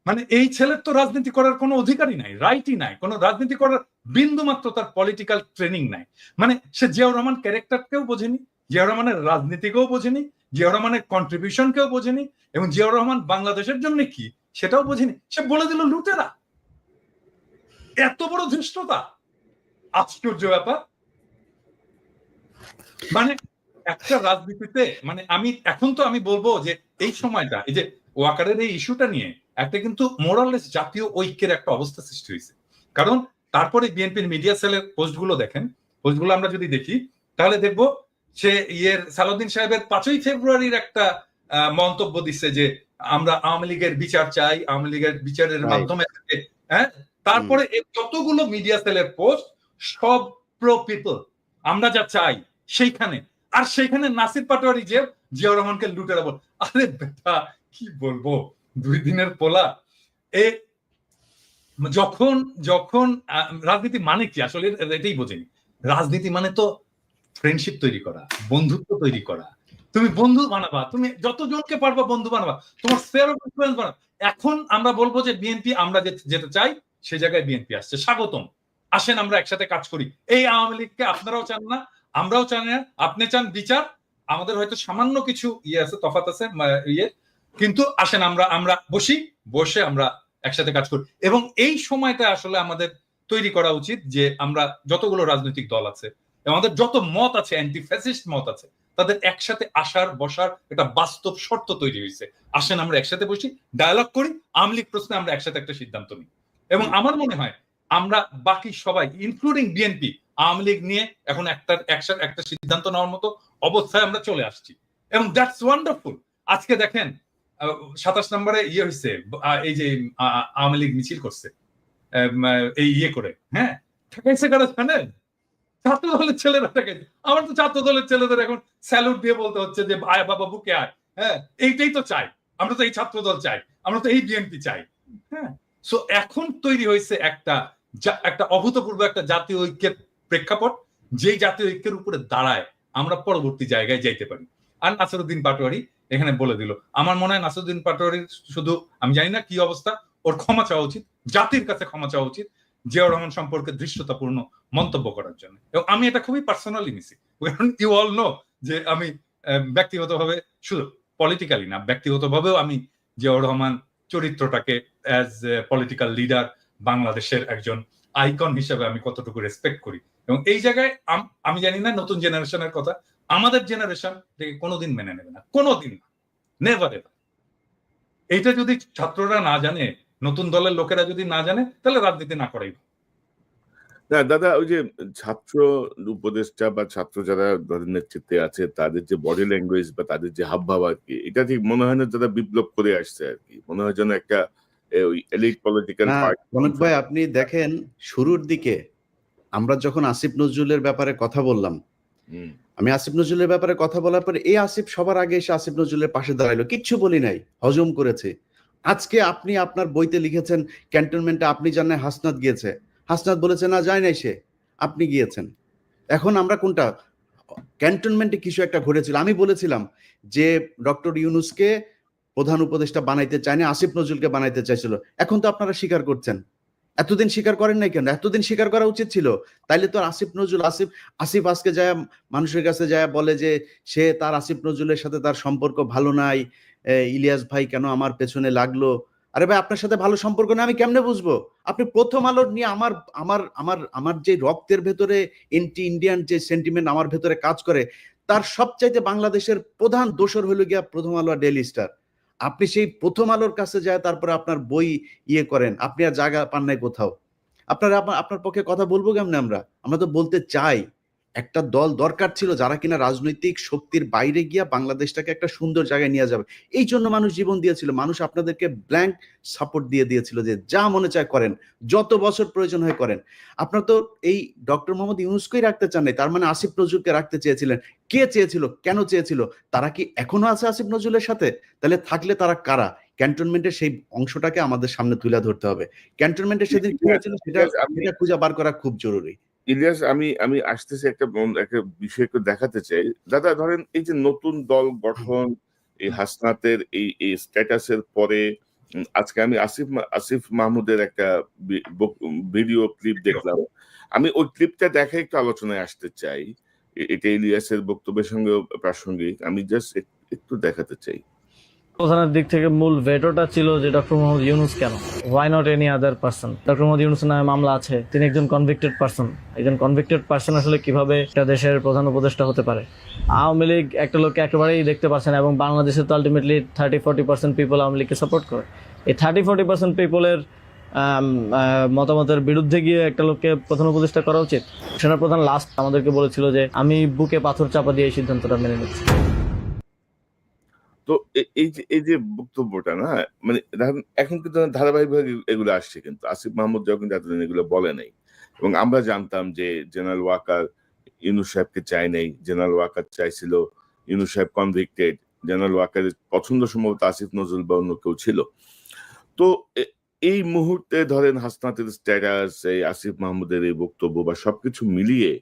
মানে এই ছেলের তো রাজনীতি করার কোনো অধিকারই নাই, রাইটই নাই, কোনো রাজনীতি করার বিন্দু মাত্র তার পলিটিক্যাল ট্রেনিং নাই। মানে সে জিয়াউর রহমান ক্যারেক্টারকেও বোঝেনি, জিয়াউর রহমানের রাজনীতিকেও বোঝেনি, জিয়াউর রহমানের কন্ট্রিবিউশনকেও বোঝেনি, এবং জিয়াউর রহমান বাংলাদেশের জন্য কি সেটাও বোঝেনি। সে বলে দিল লুটেরা। এত বড় ধৃষ্টতা! আশ্চর্য ব্যাপার। মানে একটা রাজনীতিতে, মানে আমি বলবো যে এই সময়টা, এই যে ওয়াকারের এই ইস্যুটা নিয়ে একটা কিন্তু মোরাললেস জাতীয় ঐক্যের একটা অবস্থা সৃষ্টি হয়েছে। কারণ তারপরে বিএনপির মিডিয়া সেলের পোস্টগুলো দেখেন, পোস্টগুলো আমরা যদি দেখি তাহলে দেখবো সে সালাউদ্দিন সাহেবের 5ই ফেব্রুয়ারির একটা মন্তব্য দিচ্ছে যে আমরা আওয়ামী লীগের বিচার চাই, আওয়ামী লীগের বিচারের মাধ্যমে, হ্যাঁ। তারপরে যতগুলো মিডিয়া সেলের পোস্ট সব প্রো পিপল, আমরা যা চাই সেইখানে। আর সেইখানে নাসির পাটোয়ারি যে জিয়াউর রহমানকে লুটেরা বল, আরে বেটা কি বলবো, 2 দিনের পোলা। যখন যখন রাজনীতি মানে কি আসলে এটাই বোঝেনি। রাজনীতি মানে তো ফ্রেন্ডশিপ তৈরি করা, বন্ধুত্ব তৈরি করা। তুমি বন্ধু বানাবা, তুমি যতজনকে পারবা বন্ধু বানাবা, তোমার স্ফিয়ার অফ ইনফ্লুয়েন্স বানাবা। এখন আমরা বলবো যে বিএনপি, আমরা যেটা চাই সেই জায়গায় বিএনপি আসছে, স্বাগতম, আসেন আমরা একসাথে কাজ করি। এই আওয়ামী লীগকে আপনারাও চান না, আমরাও চান না। আপনি চান বিচার, আমাদের হয়তো সামান্য কিছু আছে, তফাৎ আছে কিন্তু আসেন আমরা বসে আমরা একসাথে কাজ করি। এবং এই সময়টা আসলে আমাদের তৈরি করা উচিত যে আমরা যতগুলো রাজনৈতিক দল আছে, আমাদের যত মত আছে, অ্যান্টি ফ্যাসিস্ট মত আছে, তাদের একসাথে আসার বসার একটা বাস্তব শর্ত তৈরি হয়েছে। আসেন আমরা একসাথে বসি, ডায়ালগ করি, আওয়ামী লীগ প্রশ্নে আমরা একসাথে একটা সিদ্ধান্ত নিই। এবং আমার মনে হয় আমরা বাকি সবাই ইনক্লুডিং বিএনপি আওয়ামী লীগ নিয়ে এখন একটা সিদ্ধান্ত নেওয়ার মতো অবস্থায় আমরা চলে আসছি, এবং দ্যাটস ওয়ান্ডারফুল। আজকে দেখেন 27 নম্বরে হয়েছে, এই যে আওয়ামী লীগ মিছিল করছে এই করে, হ্যাঁ, ঠেকাইছে কারা জানেন? ছাত্র দলের ছেলেরা ঠেকাইছে। আমার তো ছাত্র দলের ছেলেদের এখন স্যালুট দিয়ে বলতে হচ্ছে যে আয় বাবা বুকে আয়, হ্যাঁ, এইটাই তো চাই আমরা, তো এই ছাত্র দল চাই, আমরা তো এই বিএনপি চাই, হ্যাঁ। সো এখন তৈরি হয়েছে একটা অভূতপূর্ব একটা জাতীয় ঐক্যের প্রেক্ষাপট, যেই জাতীয় ঐক্যের উপরে দাঁড়ায় আমরা পরবর্তী জায়গায় যাইতে পারি। আর নাসিরউদ্দিন পাটোয়ারি এখানে বলে দিল, আমার মনে হয় নাসিরউদ্দিন পাটোয়ারির শুধু, আমি জানি না কি অবস্থা, ওর ক্ষমা চাওয়া উচিত, জাতির কাছে ক্ষমা চাওয়া উচিত জিয়াউর রহমান সম্পর্কে দৃশ্যতাপূর্ণ মন্তব্য করার জন্য। এবং আমি এটা খুবই পার্সোনালি নিছি, ইউ অল নো যে আমি ব্যক্তিগতভাবে, শুধু পলিটিক্যালি না, ব্যক্তিগতভাবেও আমি জিয়াউর রহমান চরিত্রটাকে অ্যাজ পলিটিক্যাল লিডার, বাংলাদেশের একজন আইকন হিসেবে আমি কতটুকু রেসপেক্ট করি। এবং এই জায়গায় আমি জানি না নতুন জেনারেশনের কথা, আমাদের জেনারেশন থেকে কোনোদিন মেনে নেবে না, কোনোদিন না, নেভার এভার। এইটা যদি ছাত্ররা না জানে, নতুন দলের লোকেরা যদি না জানে, তাহলে রাজনীতি না করাই। না দাদা, ওই যে ছাত্র উপদেষ্টা বা ছাত্র যারা দলের নেতৃত্বে আছে, তাদের যে বডি ল্যাঙ্গুয়েজ বা তাদের যে হাবভাব আর কি, এটা ঠিক মনে হয় না যারা বিপ্লব করে আসছে আর কি, মনে হয় যেন একটা ওই এলিট পলিটিক্যাল পার্টি। কনক ভাই, আপনি দেখেন শুরুর দিকে আমরা যখন আসিফ নজরুলের ব্যাপারে কথা বললাম, আমি আসিফ নজরুলের ব্যাপারে কথা বলার পরে এই আসিফ সবার আগে এসে আসিফ নজরুলের পাশে দাঁড়াইলো, কিচ্ছু বলি নাই, হজম করেছে। আজকে আপনি আপনার বইতে লিখেছেন ক্যান্টনমেন্টে আপনি জানেন হাসনাত গিয়েছে, হাসনাত বলেছে না যায় নাই সে, আপনি গিয়েছেন। এখন আমরা কোনটা, ক্যান্টনমেন্টে কিছু একটা ঘটেছিল, আমি বলেছিলাম যে ডক্টর ইউনূসকে প্রধান উপদেষ্টা বানাইতে চায়নি, আসিফ নজরুলকে বানাইতে চাইছিল। এখন তো আপনারা স্বীকার করছেন, এতদিন স্বীকার করেন নাই কেন? এতদিন স্বীকার করা উচিত ছিল। তাইলে তো আসিফ নজরুল, আসিফ আজকে যায় মানুষের কাছে যায় বলে যে সে তার আসিফ নজরুলের সাথে তার সম্পর্ক ভালো নাই, ইলিয়াস ভাই কেন আমার পেছনে লাগলো। আরে ভাই, আপনার সাথে ভালো সম্পর্ক না আমি কেমনে বুঝবো? আপনি প্রথম আলোর নিয়ে আমার আমার আমার আমার যে রক্তের ভেতরে এন্টি ইন্ডিয়ান যে সেন্টিমেন্ট আমার ভেতরে কাজ করে, তার সবচাইতে বাংলাদেশের প্রধান দোসর হলো গিয়া প্রথম আলো আর ডেইলি স্টার। আপনি সেই প্রথম আলোর কাছে যায় তারপরে আপনার বই করেন, আপনি আর জায়গা পান নাই কোথাও। আপনার পক্ষে কথা বলবো কেমনে? আমরা তো বলতে চাই একটা দল দরকার ছিল যারা কিনা রাজনৈতিক শক্তির বাইরে গিয়া বাংলাদেশটাকে একটা সুন্দর জায়গায় নিয়ে যাবে। এই জন্য মানুষ জীবন দিয়েছিল, মানুষ আপনাদেরকে ব্ল্যাঙ্ক সাপোর্ট দিয়েছিল যে যা মনে চায় করেন, যত বছর প্রয়োজন হয় করেন। আপনার তো এই ডক্টর মোহাম্মদ ইউনূসকেই রাখতে চান নাই, তার মানে আসিফ নজরুলকে রাখতে চেয়েছিলেন। কে চেয়েছিল, কেন চেয়েছিল? তারা কি এখনো আছে আসিফ নজরুলের সাথে? তাহলে থাকলে তারা কারা? ক্যান্টনমেন্টের সেই অংশটাকে আমাদের সামনে তুলে ধরতে হবে। ক্যান্টনমেন্টের সেদিন কি হয়েছিল সেটা খুঁজে বার করা খুব জরুরি। ইলিয়াস, আমি আসতেছি একটা বিষয় একটু দেখাতে চাই দাদা। ধরেন এই যে নতুন দল গঠন, এই হাসনাতের এই স্ট্যাটাসের পরে আজকে আমি আসিফ মাহমুদের একটা ভিডিও ক্লিপ দেখলাম। আমি ওই ক্লিপটা দেখে একটু আলোচনায় আসতে চাই, এটা ইলিয়াসের বক্তব্যের সঙ্গে প্রাসঙ্গিক। আমি জাস্ট একটু দেখাতে চাই। প্রধানের দিক থেকে মূল ভেটোটা ছিল যে ডক্টর মোহাম্মদ ইউনূস কেন, why not any other person. Doctor Mohammad ইউনূসের নামে মামলা আছে, তিনি একজন কনভিক্টেড পারসন। একজন কনভিক্টেড পারসন আসলে কিভাবে একটা দেশের প্রধান উপদেষ্টা হতে পারে? আওয়ামী লীগ একটা লোককে একেবারেই দেখতে পারছে না, এবং বাংলাদেশে তো আলটিমেটলি 30-40% পিপল আওয়ামী লীগকে সাপোর্ট করে। এই 30-40% পিপলের মতামতের বিরুদ্ধে গিয়ে একটা লোককে প্রধান উপদেষ্টা করা উচিত? সেনাপ্রধান লাস্ট আমাদেরকে বলেছিল যে আমি বুকে পাথর চাপা দিয়ে এই সিদ্ধান্তটা মেনে নিচ্ছি। তো এই যে বক্তব্যটা না, মানে এখন কিন্তু ধারাবাহিকভাবে এগুলো আসছে, কিন্তু আসিফ মাহমুদ যখন এতদিন এগুলো বলে নাই, এবং আমরা জানতাম যে জেনারেল ওয়াকার ইউনূস সাহেবকে চায় নাই, জেনারেল ওয়াকার চাইছিল ইউনূস সাহেব কনভিক্টেড, জেনারেল ওয়াকারের পছন্দ সম্ভবত আসিফ নজরুল বা অন্য কেউ ছিল। তো এই মুহূর্তে ধরেন হাসনাতের স্ট্যাটাস, এই আসিফ মাহমুদের এই বক্তব্য বা সবকিছু মিলিয়ে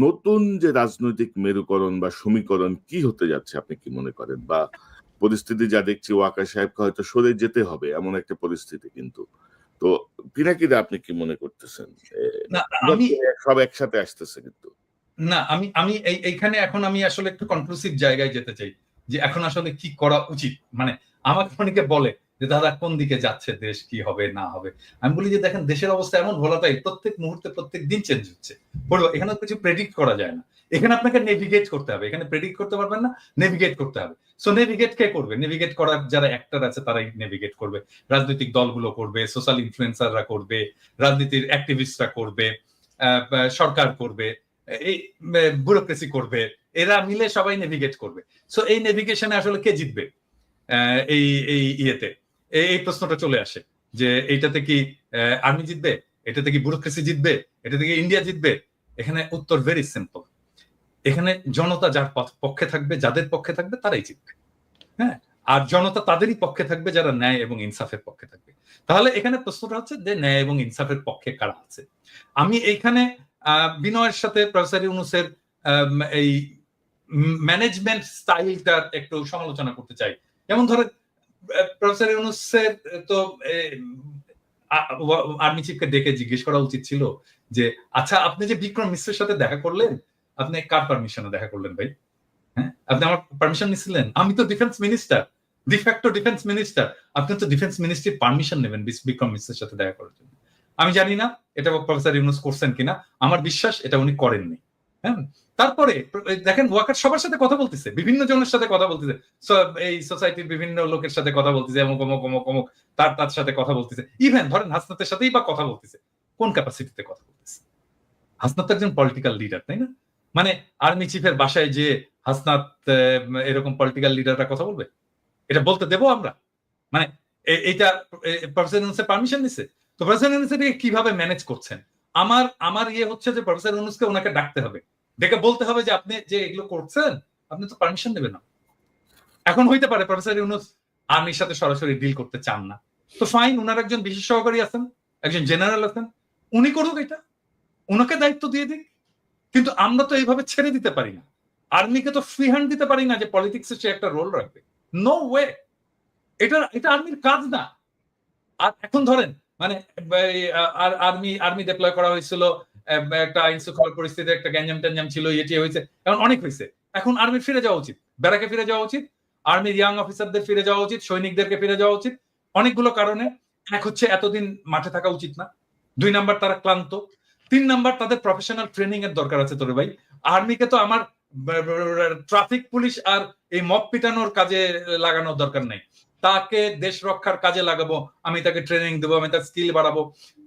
নতুন যে রাজনৈতিক মেরুকরণ বা সমীকরণ কি হতে যাচ্ছে আপনি কি মনে করেন? বা পরিস্থিতি যা দেখছি ওয়াকার সাহেবকে হয়তো সরে যেতে হবে এমন একটা পরিস্থিতি, কিন্তু তো পিনাকিদা আপনি কি মনে করতেছেন? না, আমি সব একসাথে আসতেছে কিন্তু। না, আমি এইখানে এখন আমি আসলে একটু কনক্লুসিভ জায়গায় যেতে চাই যে এখন আসলে কি করা উচিত। মানে আমাকে অনেকে বলে যে দাদা কোন দিকে যাচ্ছে দেশ, কি হবে না হবে। আমি বলি যে দেখেন দেশের অবস্থা এমন ভোলাটাই, প্রত্যেক মুহূর্তে প্রত্যেক দিন চেঞ্জ হচ্ছে। এখানে কিছু প্রেডিক্ট করা যায় না, এখানে আপনাকে নেভিগেট করতে হবে। এখানে প্রেডিক্ট করতে পারবেন না, নেভিগেট করতে হবে। সো নেভিগেট কে করবে? নেভিগেট করার যারা অ্যাক্টর আছে তারাই নেভিগেট করবে, রাজনৈতিক দলগুলো করবে, সোশ্যাল ইনফ্লুয়েন্সাররা করবে, রাজনীতির অ্যাক্টিভিস্টরা করবে, সরকার করবে, এই ব্যুরোক্রেসি করবে, এরা মিলে সবাই নেভিগেট করবে। সো এই নেভিগেশনে আসলে কে জিতবে এই এই ইয়েতে? এই প্রশ্নটা চলে আসে যে এইটাতে কি আর্মি জিতবে, এটাতে কি ব্যুরোক্রেসি জিতবে, এটা থেকে ইন্ডিয়া জিতবে? এখানে উত্তর ভেরি সিম্পল। এখানে জনতা যার পক্ষে থাকবে, যাদের পক্ষে থাকবে তারাই জিতবে। হ্যাঁ, আর জনতা তাদেরই পক্ষে থাকবে যারা ন্যায় এবং ইনসাফের পক্ষে থাকবে। তাহলে এখানে প্রশ্নটা হচ্ছে যে ন্যায় এবং ইনসাফের পক্ষে কারা আছে। আমি এইখানে বিনয়ের সাথে প্রফেসর ইউনূসের এই ম্যানেজমেন্ট স্টাইলটার একটু সমালোচনা করতে চাই। যেমন ধরেন প্রফেসর ইউনূসের তো আর্মি চিফকে ডেকে জিজ্ঞেস করা উচিত ছিল যে আচ্ছা আপনি যে বিক্রম মিশ্রের সাথে দেখা করলেন, আপনি কার পারমিশনে দেখা করলেন ভাই? হ্যাঁ, আপনি আমার পারমিশন নিছিলেন? আমি তো defence minister, de facto defence minister. আপনি তো ডিফেন্স মিনিস্ট্রির পারমিশন নেবেন বিক্রম মিশ্রের সাথে দেখা করার জন্য। আমি জানি না এটা প্রফেসর ইউনূস করছেন কিনা, আমার বিশ্বাস এটা উনি করেননি। হ্যাঁ, তারপরে দেখেন ওয়াকার সবার সাথে কথা বলতেছে, বিভিন্ন জনের সাথে কথা বলতেছে, এই সোসাইটির বিভিন্ন লোকের সাথে কথা বলতেছে, অমুক অমুক অমুক অমুক তার সাথে কথা বলতেছে। ইভেন ধরেন হাসনাতের সাথেই বা কথা বলতেছে, কোন ক্যাপাসিটিতে কথা বলতেছে? হাসনাত একজন পলিটিক্যাল লিডার, তাই না? মানে আর্মি চিফের বাসায় যে হাসনাত এরকম পলিটিক্যাল লিডাররা কথা বলবে, এটা বলতে দেবো আমরা? মানে এইটা প্রফেসর ইউনূসের পারমিশন নিছে? তো প্রফেসর ইউনূস কিভাবে ম্যানেজ করছেন? আমার ইয়ে হচ্ছে যে প্রফেসর ইউনূসকে ওনাকে ডাকতে হবে, ডেকে বলতে হবে যে আপনি যে এগুলো করছেন আপনি তো পারমিশন নেবেন না। এখন হইতে পারে প্রফেসর ইউনূস আর্মির সাথে সরাসরি ডিল করতে চান না, তো ফাইন, ওনার একজন বিশেষ সহকারী আছেন, একজন জেনারেল আছেন, উনি করুক, এটা ওনাকে দায়িত্ব দিয়ে দিক। কিন্তু আমরা তো এইভাবে ছেড়ে দিতে পারি না, আর্মিকে তো ফ্রি হ্যান্ড দিতে পারি না যে পলিটিক্সে সে একটা রোল রাখবে। নো ওয়ে, এটা আর্মির কাজ না। আর এখন ধরেন মানে আর্মি ডিপ্লয় করা হয়েছিল, একটা আইন শৃঙ্খলা পরিস্থিতি, একটা গ্যাঞ্জাম ট্যাঞ্জাম ছিল, এটি হয়েছে, এখন অনেক হয়েছে। এখন আর্মির ফিরে যাওয়া উচিত, ব্যারাকে ফিরে যাওয়া উচিত, আর্মির ইয়াং অফিসারদের ফিরে যাওয়া উচিত, সৈনিকদেরকে ফিরে যাওয়া উচিত। অনেকগুলো কারণে। এক হচ্ছে এতদিন মাঠে থাকা উচিত না, 2 নাম্বার তারা ক্লান্ত, 3 নাম্বার তাদের প্রফেশনাল ট্রেনিং এর দরকার আছে। তোরে ভাই, আর্মিকে তো আমার ট্রাফিক পুলিশ আর এই মব পিটানোর কাজে লাগানোর দরকার নেই। তাকে দেশ রক্ষার কাজে লাগাবো, আমি তাকে ট্রেনিং দেবো, আমি তার স্কিল বাড়াবো,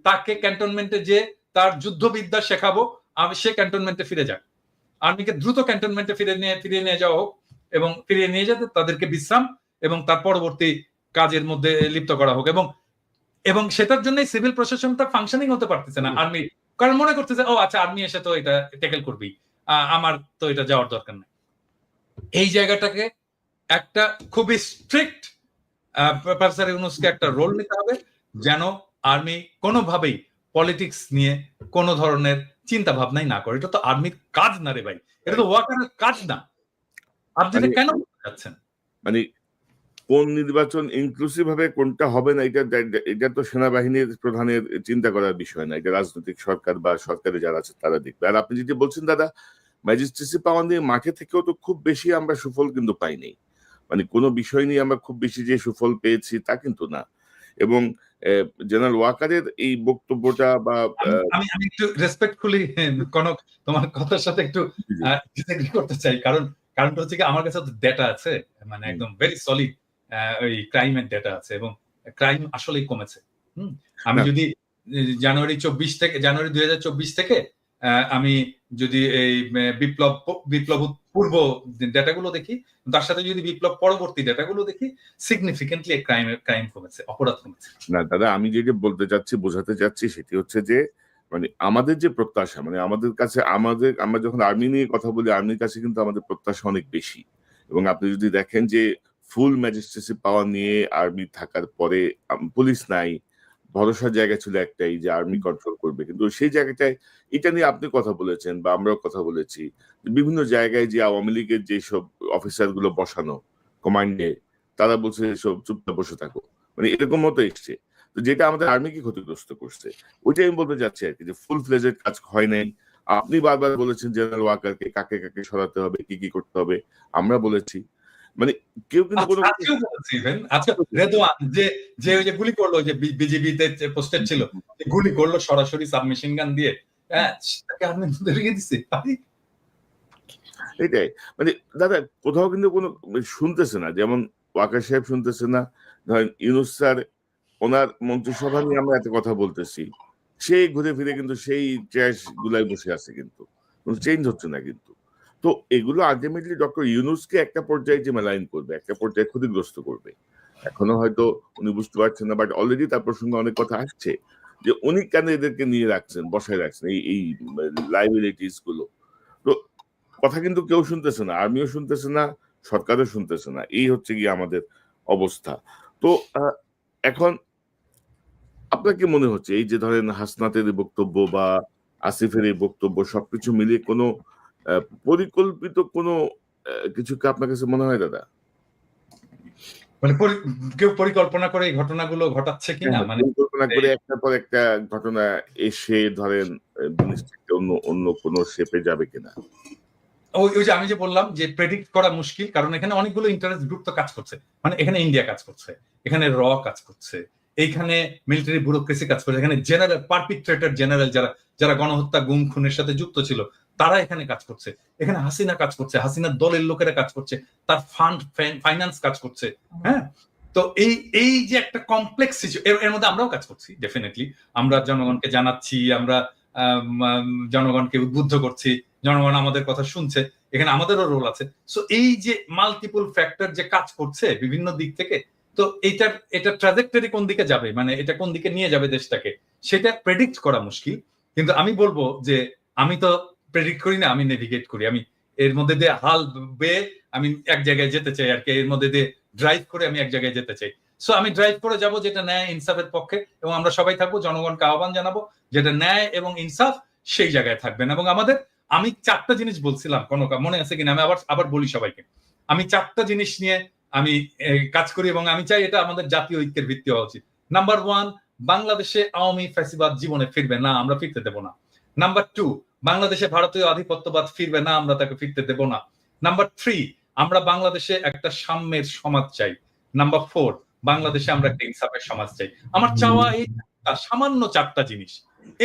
তাকে ক্যান্টনমেন্টে যে তার যুদ্ধবিদ্যা শেখাবো, আমি সে ক্যান্টনমেন্টে ফিরে যাক। আর্মিকে দ্রুত ক্যান্টনমেন্টে ফিরিয়ে নিয়ে যাওয়া হোক, এবং ফিরিয়ে নিয়ে যেতে তাদেরকে বিশ্রাম এবং তার পরবর্তী কাজের মধ্যে লিপ্ত করা হোক। এবং সেটার জন্যই সিভিল প্রশাসনটা ফাংশনিং হতে পারতেছে না আর্মি, কারণ মনে করতেছে ও আচ্ছা আর্মি এসে তো এটা ট্যাকেল করবি, আমার তো এটা যাওয়ার দরকার নেই। এই জায়গাটাকে একটা খুবই স্ট্রিক্ট প্রফেসর ইউনূসকে একটা রোল নিতে হবে, যেন আর্মি কোনোভাবেই পলিটিক্স নিয়ে কোনো ধরনের চিন্তা ভাবনাই না করে। এটা তো আর্মির কাজ না রে ভাই, এটা তো ওয়াকারের কাজ না। আপনি কেন যাচ্ছেন? মানে কোন নির্বাচন ইনক্লুসিভ হবে, কোনটা হবে না, এটা তো সেনাবাহিনীর প্রধানের চিন্তা করার বিষয় না, এটা রাজনৈতিক সরকার বা সরকারে যারা আছে তারা দেখবে। আর আপনি যেটি বলছেন দাদা, ম্যাজিস্ট্রেসি পাওয়া নিয়ে মাঠে থেকেও তো খুব বেশি আমরা সুফল কিন্তু পাইনি। মানে কোনো বিষয় নিয়ে আমরা খুব বেশি যে সুফল পেয়েছি তা কিন্তু না। এবং জেনারেল ওয়াকারের এই বক্তব্যটা বা আমি একটু রেসপেক্টফুলি কনক তোমার কথার সাথে একটু ডিসএগ্রি করতে চাই, কারণটা হচ্ছে কি আমার কাছে তো ডেটা আছে, মানে একদম ভেরি সলিড ওই ক্রাইমের ডেটা আছে, এবং ক্রাইম আসলেই কমেছে। আমি যদি জানুয়ারি 2024 থেকে আমি যদি এই বিপ্লব পূর্ব ডেটাগুলো দেখি, তার সাথে যদি বিপ্লব পরবর্তী ডেটাগুলো দেখি, সিগনিফিকেন্টলি ক্রাইম কমেছে, অপরাধ কমেছে। না দাদা, আমি যেটা বলতে চাচ্ছি, বোঝাতে চাচ্ছি, সেটি হচ্ছে যে মানে আমাদের যে প্রত্যাশা, মানে আমাদের কাছে আমরা যখন আর্মি নিয়ে কথা বলি, আর্মির কাছে কিন্তু আমাদের প্রত্যাশা অনেক বেশি। এবং আপনি যদি দেখেন যে ফুল ম্যাজিস্ট্রেসি পাওয়ার নিয়ে আর্মি থাকার পরে পুলিশ নাই, ভরসার জায়গা ছিল একটাই যে আর্মি কন্ট্রোল করবে, কিন্তু সেই জায়গাটায় এটা নিয়ে আপনি কথা বলেছেন বা আমরাও কথা বলেছি, বিভিন্ন জায়গায় যে আওয়ামী লীগের যেসব অফিসার গুলো বসানো কমান্ডে, তারা বলছে সব চুপচাপ বসে থাকো, মানে এরকম মতো এসছে। তো যেটা আমাদের আর্মিকে ক্ষতিগ্রস্ত করছে, ওইটাই আমি বলতে চাচ্ছি আর কি, যে ফুল ফ্লেজের কাজ হয় নাই। আপনি বারবার বলেছেন জেনারেল ওয়াকারকে কাকে কাকে সরাতে হবে, কি কি করতে হবে, আমরা বলেছি, মানে কেউ কিন্তু কোনো রেদওয়ান যে ওই যে গুলি করলো, যে বিজিবিতে পোস্টেড ছিল, গুলি করলো সরাসরি সাবমেশিন গান দিয়ে, তাকে আর্মি ধরিয়ে দিছে। এটাই মানে দাদা, কোথাও কিন্তু কোনো শুনতেছে না, যেমন ওয়াকার সাহেব শুনতেছে না, ধরেন ইউনূস স্যার, ওনার মন্ত্রিসভা নিয়ে আমরা এত কথা বলতেছি, সেই ঘুরে ফিরে কিন্তু সেই ট্র্যাশ গুলাই বসে আছে, কিন্তু চেঞ্জ হচ্ছে না কিন্তু। তো এগুলো আলটিমেটলি ডক্টর ইউনূসকে একটা পর্যায়ে যে মেলাইন করবে, একটা পর্যায়ে ক্ষতিগ্রস্ত করবে। এখনো হয়তো উনি বুঝতে পারছেন না, বাট অলরেডি তার প্রসঙ্গে অনেক কথা আসছে যে উনি কেন এদেরকে নিয়ে রাখছেন, বসায় রাখছেন এই লাইবিলিটিস গুলো। তো কথা কিন্তু কেউ শুনতেছে না, আর্মিও শুনতেছে না, সরকারও শুনতেছে না, এই হচ্ছে গিয়ে আমাদের অবস্থা। তো এখন আপনার কি মনে হচ্ছে, এই যে ধরেন হাসনাতের এই বক্তব্য বা আসিফের এই বক্তব্য, সবকিছু মিলিয়ে কোনো পরিকল্পিত কোনো কিছু কি আপনার কাছে মনে হয় দাদা? মানে কেউ পরিকল্পনা করে এই ঘটনাগুলো ঘটাচ্ছে কিনা, মানে পরিকল্পনা করে একটার পর একটা ঘটনা এসে ধরেন জিনিসটা অন্য কোনো শেপে যাবে কিনা? ওই যে আমি যে বললাম যে প্রেডিক্ট করা মুশকিল, কারণ এখানে অনেকগুলো ইন্টারেস্ট গ্রুপ তো কাজ করছে। মানে এখানে ইন্ডিয়া কাজ করছে, এখানে কাজ করছে, এইখানে মিলিটারি ব্যুরোক্রেসি কাজ করছে, এখানে জেনারেল পারপিট্রেটর জেনারেল যারা গণহত্যা গুম খুনের সাথে যুক্ত ছিল তারা এখানে কাজ করছে, এখানে হাসিনা কাজ করছে, হাসিনার দলের লোকেরা কাজ করছে, তার ফাইন্যান্স কাজ করছে। হ্যাঁ, তো এই যে একটা কমপ্লেক্স এর মধ্যে আমরাও কাজ করছি ডেফিনেটলি। আমরা জনগণকে জানাচ্ছি, আমরা জনগণকে উদ্বুদ্ধ করছি, জনগণ আমাদের কথা শুনছে, এখানে আমাদেরও রোল আছে। সো এই যে মাল্টিপল ফ্যাক্টর যে কাজ করছে বিভিন্ন দিক থেকে, তো এটা ট্রাজেক্টরি কোন দিকে যাবে, মানে এটা কোন দিকে নিয়ে যাবে দেশটাকে, সেটা প্রেডিক্ট করা মুশকিল। কিন্তু আমি বলবো যে আমি তো প্রেডিক্ট করি না, আমি নেভিগেট করি। আমি এর মধ্যে দিয়ে হাল বেয়ে আমি এক জায়গায় যেতে চাই আর কি, এর মধ্যে দিয়ে ড্রাইভ করে আমি এক জায়গায় যেতে চাই। সো আমি ড্রাইভ করে যাব যেটা ন্যায় ইনসাফের পক্ষে, এবং আমরা সবাই থাকবো, জনগণকে আহ্বান জানাবো যেটা ন্যায় এবং ইনসাফ সেই জায়গায় থাকবেন। এবং আমি 4টা জিনিস বলছিলাম, কনকা মনে আছে কিনা, আমি আবার বলি সবাইকে। আমি 4টা জিনিস নিয়ে আমি কাজ করি, এবং আমি চাই এটা আমাদের জাতীয় ঐক্যের ভিত্তি হওয়া উচিত। নাম্বার 1, বাংলাদেশে আওয়ামী ফ্যাসিবাদ জীবনে ফিরবে না, আমরা ফিরতে দেব না। নাম্বার 2, বাংলাদেশে ভারতীয় আধিপত্যবাদ ফিরবে না, আমরা তাকে ফিরতে দেব না। নাম্বার 3, আমরা বাংলাদেশে একটা সাম্যের সমাজ চাই। নাম্বার 4, বাংলাদেশে আমরা একটা ইনসাফের সমাজ চাই। আমার চাওয়া এই সামান্য 4টা জিনিস,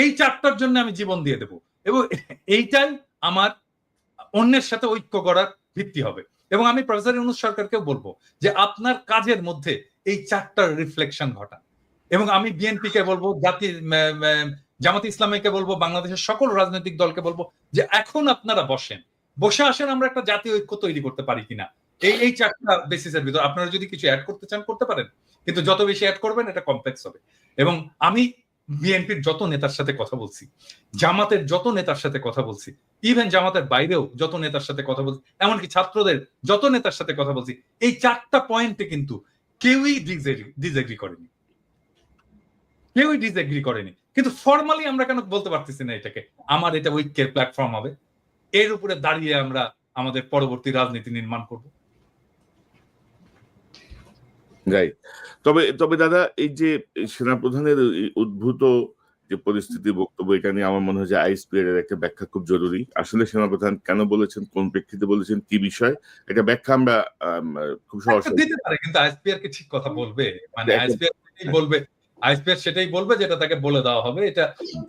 এই 4টার জন্য আমি জীবন দিয়ে দেব, এবং এইটাই আমার অন্যের সাথে ঐক্য করার ভিত্তি হবে। এবং আমি প্রফেসর ইউনূস সরকারকেও বলবো যে আপনার কাজের মধ্যে এই 4টার রিফ্লেকশন ঘটান। এবং আমি বিএনপি কে বলবো, জামাতে ইসলামীকে বলবো, বাংলাদেশের সকল রাজনৈতিক দলকে বলবো যে এখন আপনারা বসে আসেন, আমরা একটা জাতীয় ঐক্য তৈরি করতে পারি কিনা এই 4টা বেসিসের ভিতর। আপনারা যদি কিছু অ্যাড করতে চান করতে পারেন, কিন্তু যত বেশি অ্যাড করবেন এটা কমপ্লেক্স হবে। এবং আমি বিএনপির যত নেতার সাথে কথা বলছি, জামাতের যত নেতার সাথে কথা বলছি, ইভেন জামাতের বাইরেও যত নেতার সাথে কথা বলছি, এমনকি ছাত্রদের যত নেতার সাথে কথা বলছি, এই 4টা পয়েন্টে কিন্তু কেউই ডিসএগ্রি করেনি। কিন্তু ফর্মালি আমরা কেন বলতে পারতেছি না এটাকে আমার এটা ঐক্যের প্ল্যাটফর্ম হবে, এর উপরে দাঁড়িয়ে আমরা আমাদের পরবর্তী রাজনীতি নির্মাণ করব। তবে দাদা, এই যে সেনাপ্রধানের উদ্ভূত যে পরিস্থিতি বক্তব্য, এটা নিয়ে আমার মনে হয় যে আইএসপিআর এর একটা ব্যাখ্যা খুব জরুরি। আসলে সেনাপ্রধান কেন বলেছেন, কোন প্রেক্ষিতে বলেছেন, কি বিষয়, এটা ব্যাখ্যা আমরা খুব সহজ একটা দিতে পারে, কিন্তু আইএসপিআর কে ঠিক কথা বলবে? মানে একটা আইএসপিআর সেটাই বলবে যেটা তাকে বলে দেওয়া হবে। এটা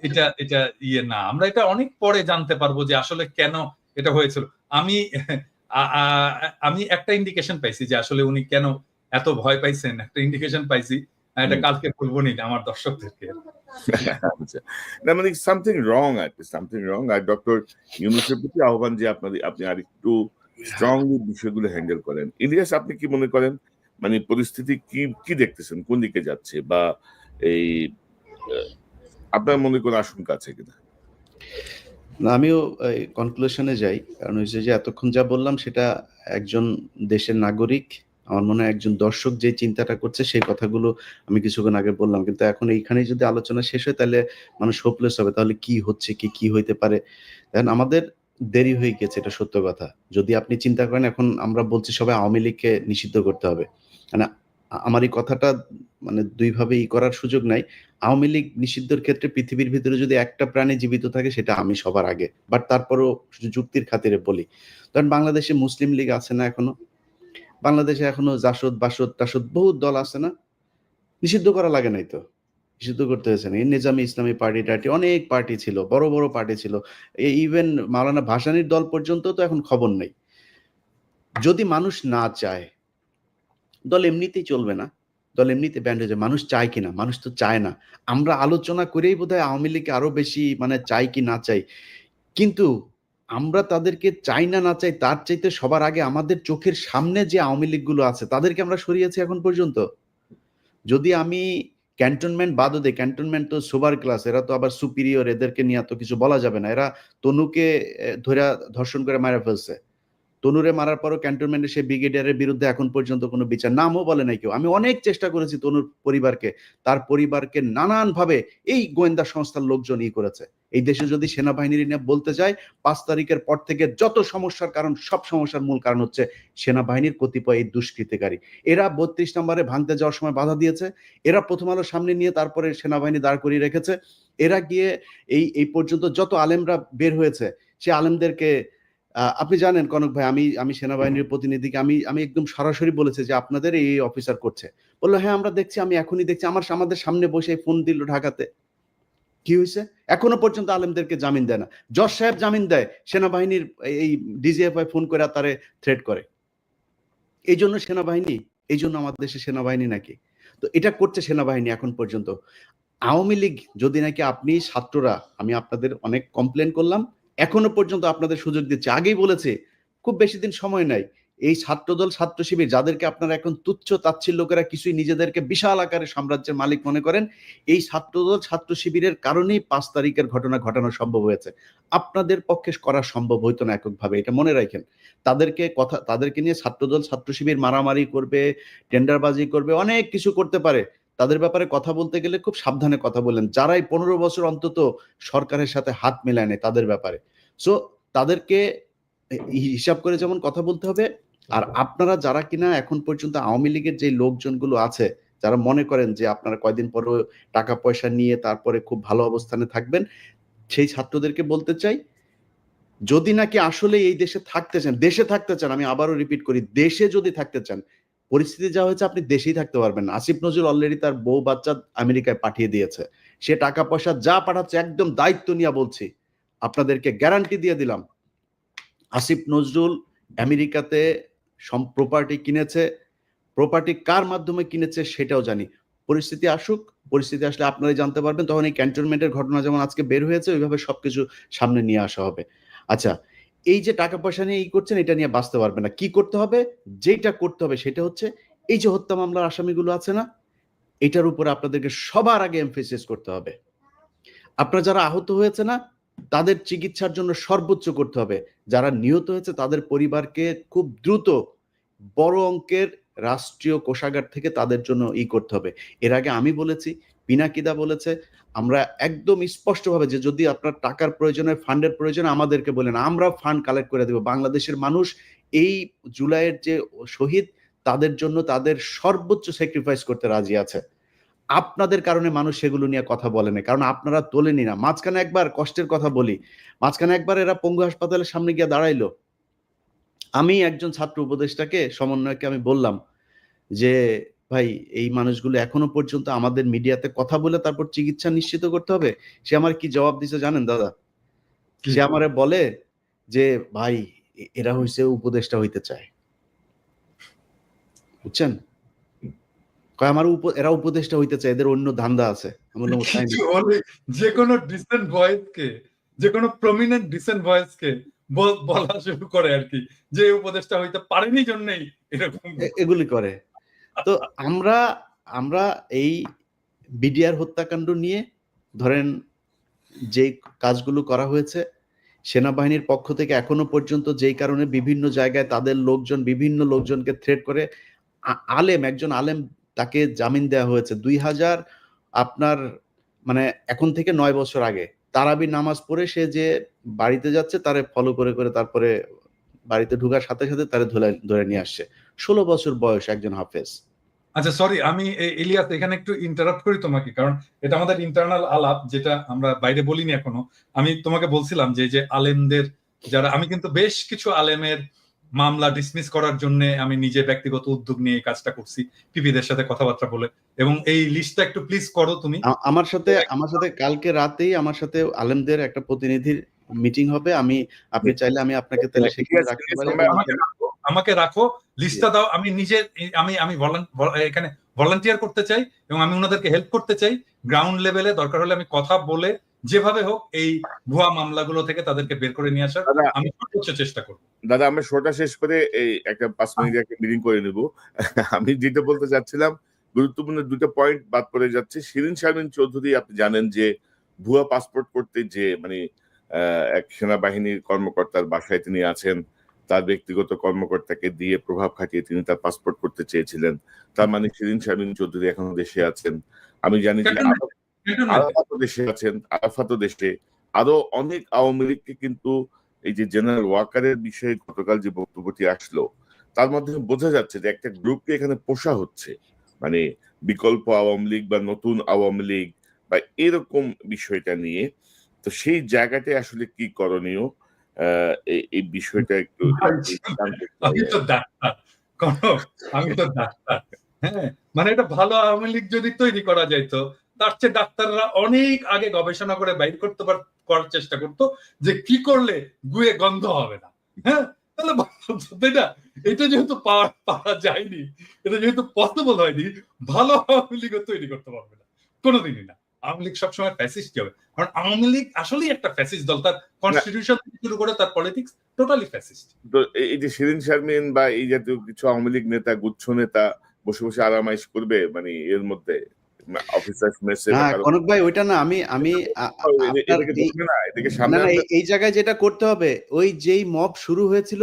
এটা এটা ইয়ে না, আমরা এটা অনেক পরে জানতে পারবো যে আসলে কেন এটা হয়েছিল। আমি আমি একটা ইন্ডিকেশন পাইছি যে আসলে উনি কেন এত ভয় পাইছেন, একটা ইন্ডিকেশন পাইছি। এটা কালকে বলবো নি আমার দর্শকদেরকে। আচ্ছা, না মানে সামথিং রং আর কি, সামথিং রং। আর ডক্টর ইউনূসের প্রতি আহ্বান যে আপনি আরেকটু স্ট্রংলি বিষয়গুলো হ্যান্ডেল করেন। ইলিয়াস, আপনি কি মনে করেন, মানে পরিস্থিতি কি কি দেখতেছেন, কোন দিকে যাচ্ছে, বা এই আপনার মনে কোনো আশঙ্কা আছে কিনা? না, আমিও কনক্লুশনে যাই, কারণ হচ্ছে যে এতক্ষণ যা বললাম সেটা একজন দেশের নাগরিক, আমার মনে হয় একজন দর্শক যে চিন্তাটা করছে সেই কথাগুলো আমি কিছুক্ষণ আগে বললাম। কিন্তু এখন এইখানেই যদি আলোচনা শেষ হয় তাহলে মানুষ হোপলেস হবে, তাহলে কি হচ্ছে, কি হইতে পারে। দেখেন, আমাদের দেরি হয়ে গেছে, এটা সত্য কথা। যদি আপনি চিন্তা করেন, এখন আমরা বলছি সবাই আওয়ামী লীগকে নিষিদ্ধ করতে হবে, মানে আমার এই কথাটা মানে দুইভাবে করার সুযোগ নাই। আওয়ামী লীগ নিষিদ্ধের ক্ষেত্রে পৃথিবীর ভিতরে যদি একটা প্রাণী জীবিত থাকে সেটা আমি সবার আগে, বাট তারপরও যুক্তির খাতিরে বলি। কারণ বাংলাদেশে মুসলিম লীগ আছে না এখনো, বাংলাদেশে এখনো জাসদ বাসদ টাসদ বহুত দল আছে না, নিষিদ্ধ করা লাগে নাই তো, নিষিদ্ধ করতে হয়েছে না। এই নিজামী ইসলামী পার্টি টার্টি অনেক পার্টি ছিল, বড় বড় পার্টি ছিল, ইভেন মাওলানা ভাসানীর দল পর্যন্ত তো এখন খবর নেই। যদি মানুষ না চায়, দল এমনিতেই চলবে না, দল এমনিতে ব্যান্ড হয়ে যায়। মানুষ চায় কিনা, মানুষ তো চায় না। আমরা আলোচনা করেই বোধহয় আওয়ামী লীগকে আরো বেশি মানে চাই কি না চাই, কিন্তু আমরা তাদেরকে চাই না না চাই তার চাইতে সবার আগে আমাদের চোখের সামনে যে আওয়ামী লীগ গুলো আছে তাদেরকে আমরা সরিয়েছি এখন পর্যন্ত। যদি আমি ক্যান্টনমেন্ট বাদও দেই, ক্যান্টনমেন্ট তো সুপার ক্লাস, এরা তো আবার সুপিরিয়র, এদেরকে নিয়ে তো কিছু বলা যাবে না। এরা তনুকে ধরে ধর্ষণ করে মারা ফেলছে, তনুরে মারার পরও ক্যান্টনমেন্টে সেই ব্রিগেডিয়ারের বিরুদ্ধে এখন পর্যন্ত কোনো বিচার, নামও বলে নাই কেউ। আমি অনেক চেষ্টা করেছি তনুর পরিবারকে, তার পরিবারকে নানানভাবে এই গোয়েন্দা সংস্থার লোকজন করেছে। এই দেশে যদি সেনাবাহিনীর নিয়ে বলতে যায়, 5 তারিখের পর থেকে যত সমস্যার কারণ, সব সমস্যার মূল কারণ হচ্ছে সেনাবাহিনীর কতিপয় এই দুষ্কৃতিকারী। এরা 32 নম্বরে ভাঙতে যাওয়ার সময় বাধা দিয়েছে, এরা প্রথম আলো সামনে নিয়ে তারপরে সেনাবাহিনী দাঁড় করিয়ে রেখেছে, এরা গিয়ে এই পর্যন্ত যত আলেমরা বের হয়েছে সে আলেমদেরকে আপনি জানেন কনক ভাই, আমি সেনাবাহিনীর প্রতিনিধিকে আমি একদম সরাসরি বলেছে যে আপনাদের এই অফিসার করছে, বললো হ্যাঁ আমরা দেখছি, আমি এখনই দেখছি, আমাদের সামনে বসে ফোন দিল ঢাকাতে। কি হয়েছে? এখনো পর্যন্ত আলেমদেরকে জামিন দেয় না। জজ সাহেব জামিন দেয়, সেনাবাহিনীর এই ডিজিএফআই ফোন করে তারে থ্রেট করে। এই জন্য সেনাবাহিনী, এই জন্য আমাদের দেশে সেনাবাহিনী নাকি? তো এটা করছে সেনাবাহিনী এখন পর্যন্ত। আওয়ামী লীগ যদি নাকি আপনি ছাত্ররা, আমি আপনাদের অনেক কমপ্লেন করলাম, এখনো পর্যন্ত আপনাদের সুযোগ দিচ্ছে। আগেই বলেছে খুব বেশি দিন সময় নাই, এই ছাত্রদল ছাত্র শিবির যাদেরকে আপনারা এখন তুচ্ছ তাচ্ছিল্য করে কিছুই নিজেদেরকে বিশাল আকারে সাম্রাজ্যের মালিক মনে করেন, এই ছাত্রদল ছাত্র শিবিরের কারণেই 5 তারিখের ঘটনা ঘটানো সম্ভব হয়েছে। আপনাদের পক্ষে করা সম্ভব হইতো না এককভাবে, এটা মনে রাখেন। তাদেরকে নিয়ে ছাত্রদল ছাত্র শিবির মারামারি করবে, টেন্ডারবাজি করবে, অনেক কিছু করতে পারে। তাদের ব্যাপারে কথা বলতে গেলে খুব সাবধানে কথা বলেন, যারাই 15 বছর অন্তত সরকারের সাথে হাত মেলায় নেয় তাদের ব্যাপারে। সো তাদেরকে হিসাব করে যেমন কথা বলতে হবে। আর আপনারা যারা কিনা এখন পর্যন্ত আওয়ামী লীগের যে লোকজনগুলো আছে, যারা মনে করেন যে আপনারা কয়দিন পরে টাকা পয়সা নিয়ে তারপরে খুব ভালো অবস্থানে থাকবেন, সেই ছাত্রদেরকে বলতে চাই, যদি নাকি আসলে এই দেশে থাকতে চান, আমি আবারও রিপিট করি, দেশে যদি থাকতে চান, পরিস্থিতি যা হয়েছে আপনি দেশেই থাকতে পারবেন না। আসিফ নজরুল অলরেডি তার বউ বাচ্চা আমেরিকায় পাঠিয়ে দিয়েছে, সে টাকা পয়সা যা পাঠাচ্ছে একদম দায়িত্ব নিয়ে বলছি, আপনাদেরকে গ্যারান্টি দিয়ে দিলাম, আসিফ নজরুল আমেরিকাতে প্রপার্টি কিনেছে, প্রপার্টি কার মাধ্যমে কিনেছে সেটাও জানি। পরিস্থিতি আসুক, পরিস্থিতি আসলে আপনারাই জানতে পারবেন, তখন এই ক্যান্টনমেন্টের ঘটনা যেমন আজকে বের হয়েছে ওইভাবে সবকিছু সামনে নিয়ে আসা হবে। আচ্ছা, এই যে টাকা পয়সা নিয়ে করছেন, এটা নিয়ে বাঁচতে পারবে না। কি করতে হবে? যেটা করতে হবে সেটা হচ্ছে এই যে হত্যা মামলার আসামিগুলো আছে না, এটার উপরে আপনাদেরকে সবার আগে এমফেসিস করতে হবে। আপনারা যারা আহত হয়েছে না, তাদের চিকিৎসার জন্য সর্বোচ্চ করতে হবে। যারা নিহত হয়েছে তাদের পরিবারকে খুব দ্রুত বড় অঙ্কের রাষ্ট্রীয় কোষাগার থেকে তাদের জন্য করতে হবে। এর আগে আমি বলেছি, পিনাকিদা বলেছে, আমরা একদম স্পষ্টভাবে যে যদি আপনার টাকার প্রয়োজন হয়, ফান্ডের প্রয়োজন, আমাদেরকে বলেন, আমরা ফান্ড কালেক্ট করে দেব। বাংলাদেশের মানুষ এই জুলাইয়ের যে শহীদ, তাদের জন্য তাদের সর্বোচ্চ স্যাক্রিফাইস করতে রাজি আছে। আপনাদের কারণে মানুষ সেগুলো নিয়ে কথা বলে না, কারণ আপনারা তোলেনি না। মাঝখানে একবার কষ্টের কথা বলি, মাঝখানে একবার এরা পঙ্গু হাসপাতালের সামনে গিয়ে দাঁড়াইলো, আমি একজন ছাত্র উপদেষ্টাকে, সমন্বয়কে আমি বললাম যে ভাই এই মানুষগুলো এখনো পর্যন্ত আমাদের মিডিয়াতে কথা বলে তারপর চিকিৎসা নিশ্চিত করতে হবে। সে আমার কি জবাব দিছে জানেন দাদা? সে আমারে বলে যে ভাই এরা হইছে উপদেষ্টা হইতে চায়, বুঝছেন? কয় আমার এরা উপদেষ্টা হইতে চায়, এদের অন্য ধান্দা আছে। আমি বললাম তাই কিছু নাকি? হলে যে কোনো ডিসেন্ট ভয়েস কে, যে কোনো প্রমিনেন্ট ডিসেন্ট ভয়েস কে বলা শুরু করে আর কি, যে উপদেশটা হইতে পারেনি জন্যই এরকম। এগুলি করে। তো আমরা আমরা এই বিডিআর হত্যাকাণ্ড নিয়ে ধরেন যে কাজগুলো করা হয়েছে, সেনাবাহিনীর পক্ষ থেকে এখনো পর্যন্ত যেই কারণে বিভিন্ন জায়গায় তাদের লোকজন বিভিন্ন লোকজনকে থ্রেট করে, একজন আলেম তাকে জামিন দেওয়া হয়েছে 2000 আপনার মানে এখন থেকে 9 বছর আগে। তারাবি নামাজ পড়ে সে যে বাড়িতে যাচ্ছে তারে ফলো করে করে তারপরে বাড়িতে ঢোকার সাথে সাথে তারে ধরে নিয়ে আসছে। 16 বছর বয়স একজন হাফেজ। আচ্ছা সরি, আমি ইলিয়াস এখানে একটু ইন্টারাপ্ট করি তোমাকে, কারণ এটা আমাদের ইন্টারনাল আলাপ, যেটা আমরা বাইরে বলিনি এখনো। আমি তোমাকে বলছিলাম যে আলেমদের যারা, আমি কিন্তু বেশ কিছু আলেমের মামলা ডিসমিস করার জন্য আমি নিজে ব্যক্তিগত উদ্যোগ নিয়ে এই কাজটা করছি, পিপিদের সাথে কথাবার্তা বলে, এবং এই লিস্টটা একটু প্লিজ করো তুমি। আমার সাথে কালকে রাতেই আমার সাথে আলেমদের একটা প্রতিনিধির মিটিং হবে। আপনি চাইলে আমি আপনাকে তাহলে সেখানে রাখতে পারি। আমাকে রাখো, লিস্টটা দাও। আমি নিজে আমি এখানে ভলান্টিয়ার করতে চাই এবং আমি ওনাদেরকে হেল্প করতে চাই। গ্রাউন্ড লেভেলে দরকার হলে আমি কথা বলে যেভাবে হোক এই ভুয়া মামলাগুলো থেকে তাদেরকে বের করে নিয়ে আসার আমি সর্বোচ্চ চেষ্টা করব। দাদা আমরা শোটা শেষ করে এই একটা 5 মিনিট একটা মিটিং করে নেব। আমি যেটা বলতে চাচ্ছিলাম, গুরুত্বপূর্ণ দুটো পয়েন্ট বাদ পড়ে যাচ্ছে। শিরিন শারমিন চৌধুরী, আপনি জানেন যে ভুয়া পাসপোর্ট করতে যে মানে এক সেনাবাহিনীর কর্মকর্তার বাসায় তিনি আছেন, তার ব্যক্তিগত কর্মকর্তাকে দিয়ে প্রভাব খাটিয়ে তিনি তার পাসপোর্ট করতে চেয়েছিলেন। তার মানে শিরিন শারমিন চৌধুরী এখনো দেশে আছেন। আমি জানি যে আরাফাতও দেশে আছেন, আরাফাতও দেশে। আরো অনেক আওয়ামী লীগকে কিন্তু এই যে জেনারেল ওয়াকারের বিষয়ে গতকাল যে বক্তব্যটি আসলো, তার মাধ্যমে বোঝা যাচ্ছে যে একটা গ্রুপকে এখানে পোষা হচ্ছে, মানে বিকল্প আওয়ামী লীগ বা নতুন আওয়ামী লীগ বা এরকম বিষয়টা নিয়ে। তো সেই জায়গাটায় আসলে কি করণীয়, এই বিষয়টা একটু আমি তো ডাক্তার, হ্যাঁ, মানে এটা ভালো আওয়ামী লীগ যদি তৈরি করা যাইতো, তার চেয়ে ডাক্তাররা অনেক আগে গবেষণা করে বাইর করতে করার চেষ্টা করতো যে কি করলে গুয়ে গন্ধ হবে না। হ্যাঁ, তাহলে এটা এটা যেহেতু পাওয়া যায়নি, এটা যেহেতু পসিবল হয়নি, ভালো আওয়ামী লীগও তৈরি করতে পারবে না কোনোদিনই না। আওয়ামী লীগ সবসময় ফ্যাসিস্ট হবে, কারণ আওয়ামী লীগ আসলেই একটা ফ্যাসিস্ট দল। তার কনস্টিটিউশন থেকে শুরু করে তার পলিটিক্স টোটালি ফ্যাসিস্ট। তো এই যে শিরিন শারমিন বা এই জাতীয় কিছু আওয়ামী লীগ নেতা, গুচ্ছ নেতা বসে বসে আরামাইশ করবে মানে এর মধ্যে অফিসার্স মেসে কনক ভাই, ওইটা না। আমি এই জায়গায় যেটা করতে হবে, ওই যেই মব শুরু হয়েছিল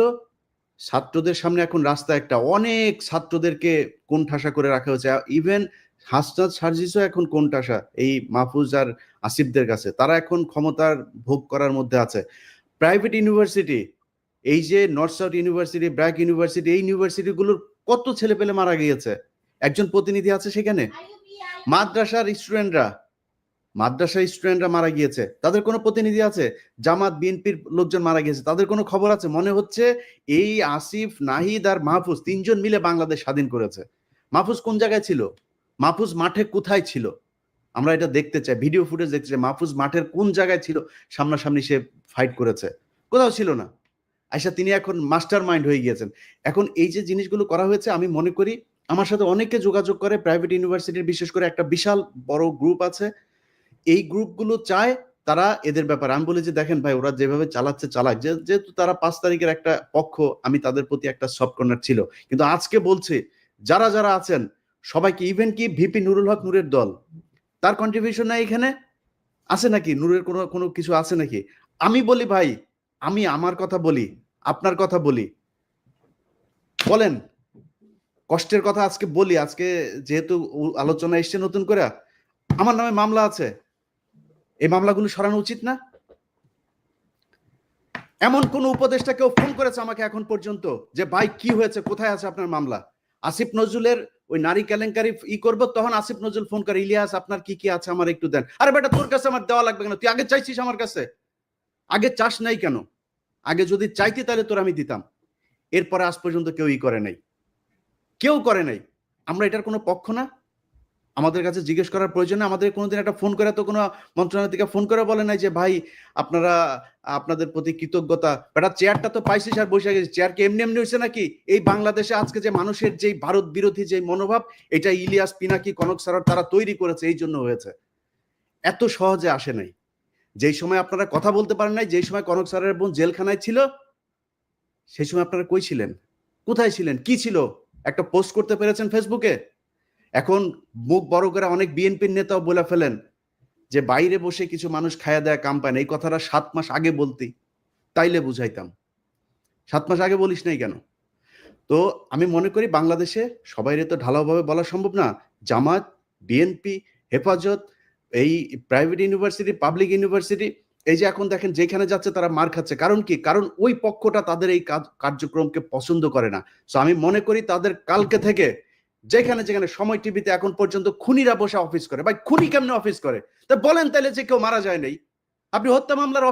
ছাত্রদের সামনে, এখন রাস্তা একটা অনেক ছাত্রদেরকে কোণঠাসা করে রাখা হয়েছে। ইভেন হাসনাত সার্জিসও এখন কোণঠাসা এই মাহফুজ আর আসিফদের কাছে। তারা এখন ক্ষমতার ভোগ করার মধ্যে আছে। প্রাইভেট ইউনিভার্সিটি, এই যে north south university, BRAC university, এই ইউনিভার্সিটিগুলোর কত ছেলে পেলে মারা গিয়েছে। একজন প্রতিনিধি আছে সেখানে। মাদ্রাসার স্টুডেন্টরা মারা গিয়েছে, তাদের কোনো প্রতিনিধি আছে? জামাত বিএনপির লোকজন মারা গিয়েছে, তাদের কোনো খবর আছে? মনে হচ্ছে এই আসিফ, নাহিদ আর মাহফুজ তিনজন মিলে বাংলাদেশ স্বাধীন করেছে। মাহফুজ কোন জায়গায় ছিল? মাহফুজ মাঠে কোথায় ছিল? আমরা এটা দেখতে চাই, ভিডিও ফুটেজ দেখতে চাই। মাহফুজ মাঠের কোন জায়গায় ছিল? সামনাসামনি সে ফাইট করেছে? কোথাও ছিল না। আচ্ছা, তিনি এখন মাস্টার মাইন্ড হয়ে গিয়েছেন। এখন এই যে জিনিসগুলো করা হয়েছে, আমি মনে করি আমার সাথে অনেকে যোগাযোগ করে প্রাইভেট ইউনিভার্সিটির, বিশেষ করে একটা বিশাল বড় গ্রুপ আছে। এই গ্রুপগুলো চায় তারা এদের ব্যাপারে, আমি বলি যে দেখেন ভাই, ওরা যেভাবে চালাচ্ছে চালাক, যেহেতু তারা 5 তারিখের একটা পক্ষ, আমি তাদের প্রতি একটা সফট কর্নার ছিল। কিন্তু আজকে বলছি যারা যারা আছেন সবাইকে, ইভেন কি ভিপি নুরুল হক নূরের দল, তার কন্ট্রিবিউশন নাই এখানে আছে নাকি? নূরের কোনো কিছু আছে নাকি? আমি বলি ভাই, আমি আমার কথা বলি, আপনার কথা বলি, বলেন কষ্টের কথা আজকে বলি। আজকে যেহেতু আলোচনা এসছে নতুন করে, আমার নামে মামলা আছে, এই মামলাগুলো সরানো উচিত না? এমন কোন উপদেষ্টা কেউ ফোন করেছে আমাকে এখন পর্যন্ত যে ভাই কি হয়েছে, কোথায় আছে আপনার মামলা? আসিফ নজরুলের ওই নারী কেলেঙ্কারি করবো, তখন আসিফ নজরুল ফোন করে, ইলিয়াস আপনার কি কি আছে আমার একটু দেন। আরে বেটা তোর কাছে আমার দেওয়া লাগবে কেন? তুই আগে চাইছিস আমার কাছে? আগে চাস নাই কেন? আগে যদি চাইতি তাহলে তোর আমি দিতাম। এরপরে আজ পর্যন্ত কেউই করে নাই, কেউ করে নাই। আমরা এটার কোনো পক্ষ না, আমাদের কাছে জিজ্ঞেস করার প্রয়োজন নেই। আমাদের কোনোদিন একটা ফোন করে তো কোনো মন্ত্রণালয় থেকে ফোন করে বলে নাই যে ভাই আপনারা আপনাদের প্রতি কৃতজ্ঞতা, বেটা চেয়ারটা তো পাইছিস আর বসে গেছিস। চেয়ার কি এমনি এমনি হয়েছে নাকি? এই বাংলাদেশে আজকে যে মানুষের যে ভারত বিরোধী যে মনোভাব, এটা ইলিয়াস, পিনাকি, কনক স্যার তারা তৈরি করেছে, এই জন্য হয়েছে। এত সহজে আসে নাই। যেই সময় আপনারা কথা বলতে পারেন নাই, যেই সময় কনক স্যারের বোন জেলখানায় ছিল, সেই সময় আপনারা কই ছিলেন? কোথায় ছিলেন? কি ছিল? একটা পোস্ট করতে পেরেছেন ফেসবুকে? এখন মুখ বড় করে অনেক বিএনপির নেতাও বলে ফেলেন যে বাইরে বসে কিছু মানুষ খায়া দেয়া কাম পায় না। এই কথাটা 7 মাস আগে বলতি, তাইলে বুঝাইতাম। 7 মাস আগে বলিস নাই কেন? তো আমি মনে করি বাংলাদেশে সবাইরে তো ঢালাওভাবে বলা সম্ভব না। জামাত, বিএনপি, হেফাজত, এই প্রাইভেট ইউনিভার্সিটি, পাবলিক ইউনিভার্সিটি, এই যে এখন দেখেন যেখানে যাচ্ছে তারা মার খাচ্ছে। কারণ কি? কারণ ওই পক্ষটা তাদের এই কার্যক্রমকে পছন্দ করে না। সো আমি মনে করি তাদের কালকে থেকে যেখানে যেখানে সময় টিভিতে এখন পর্যন্ত খুনিরা বসে অফিস করে। ভাই খুনি কেমনে অফিস করে? তা বলেন তাইলে যে কেউ মারা যায় নাই। আপনি হত্যা মামলার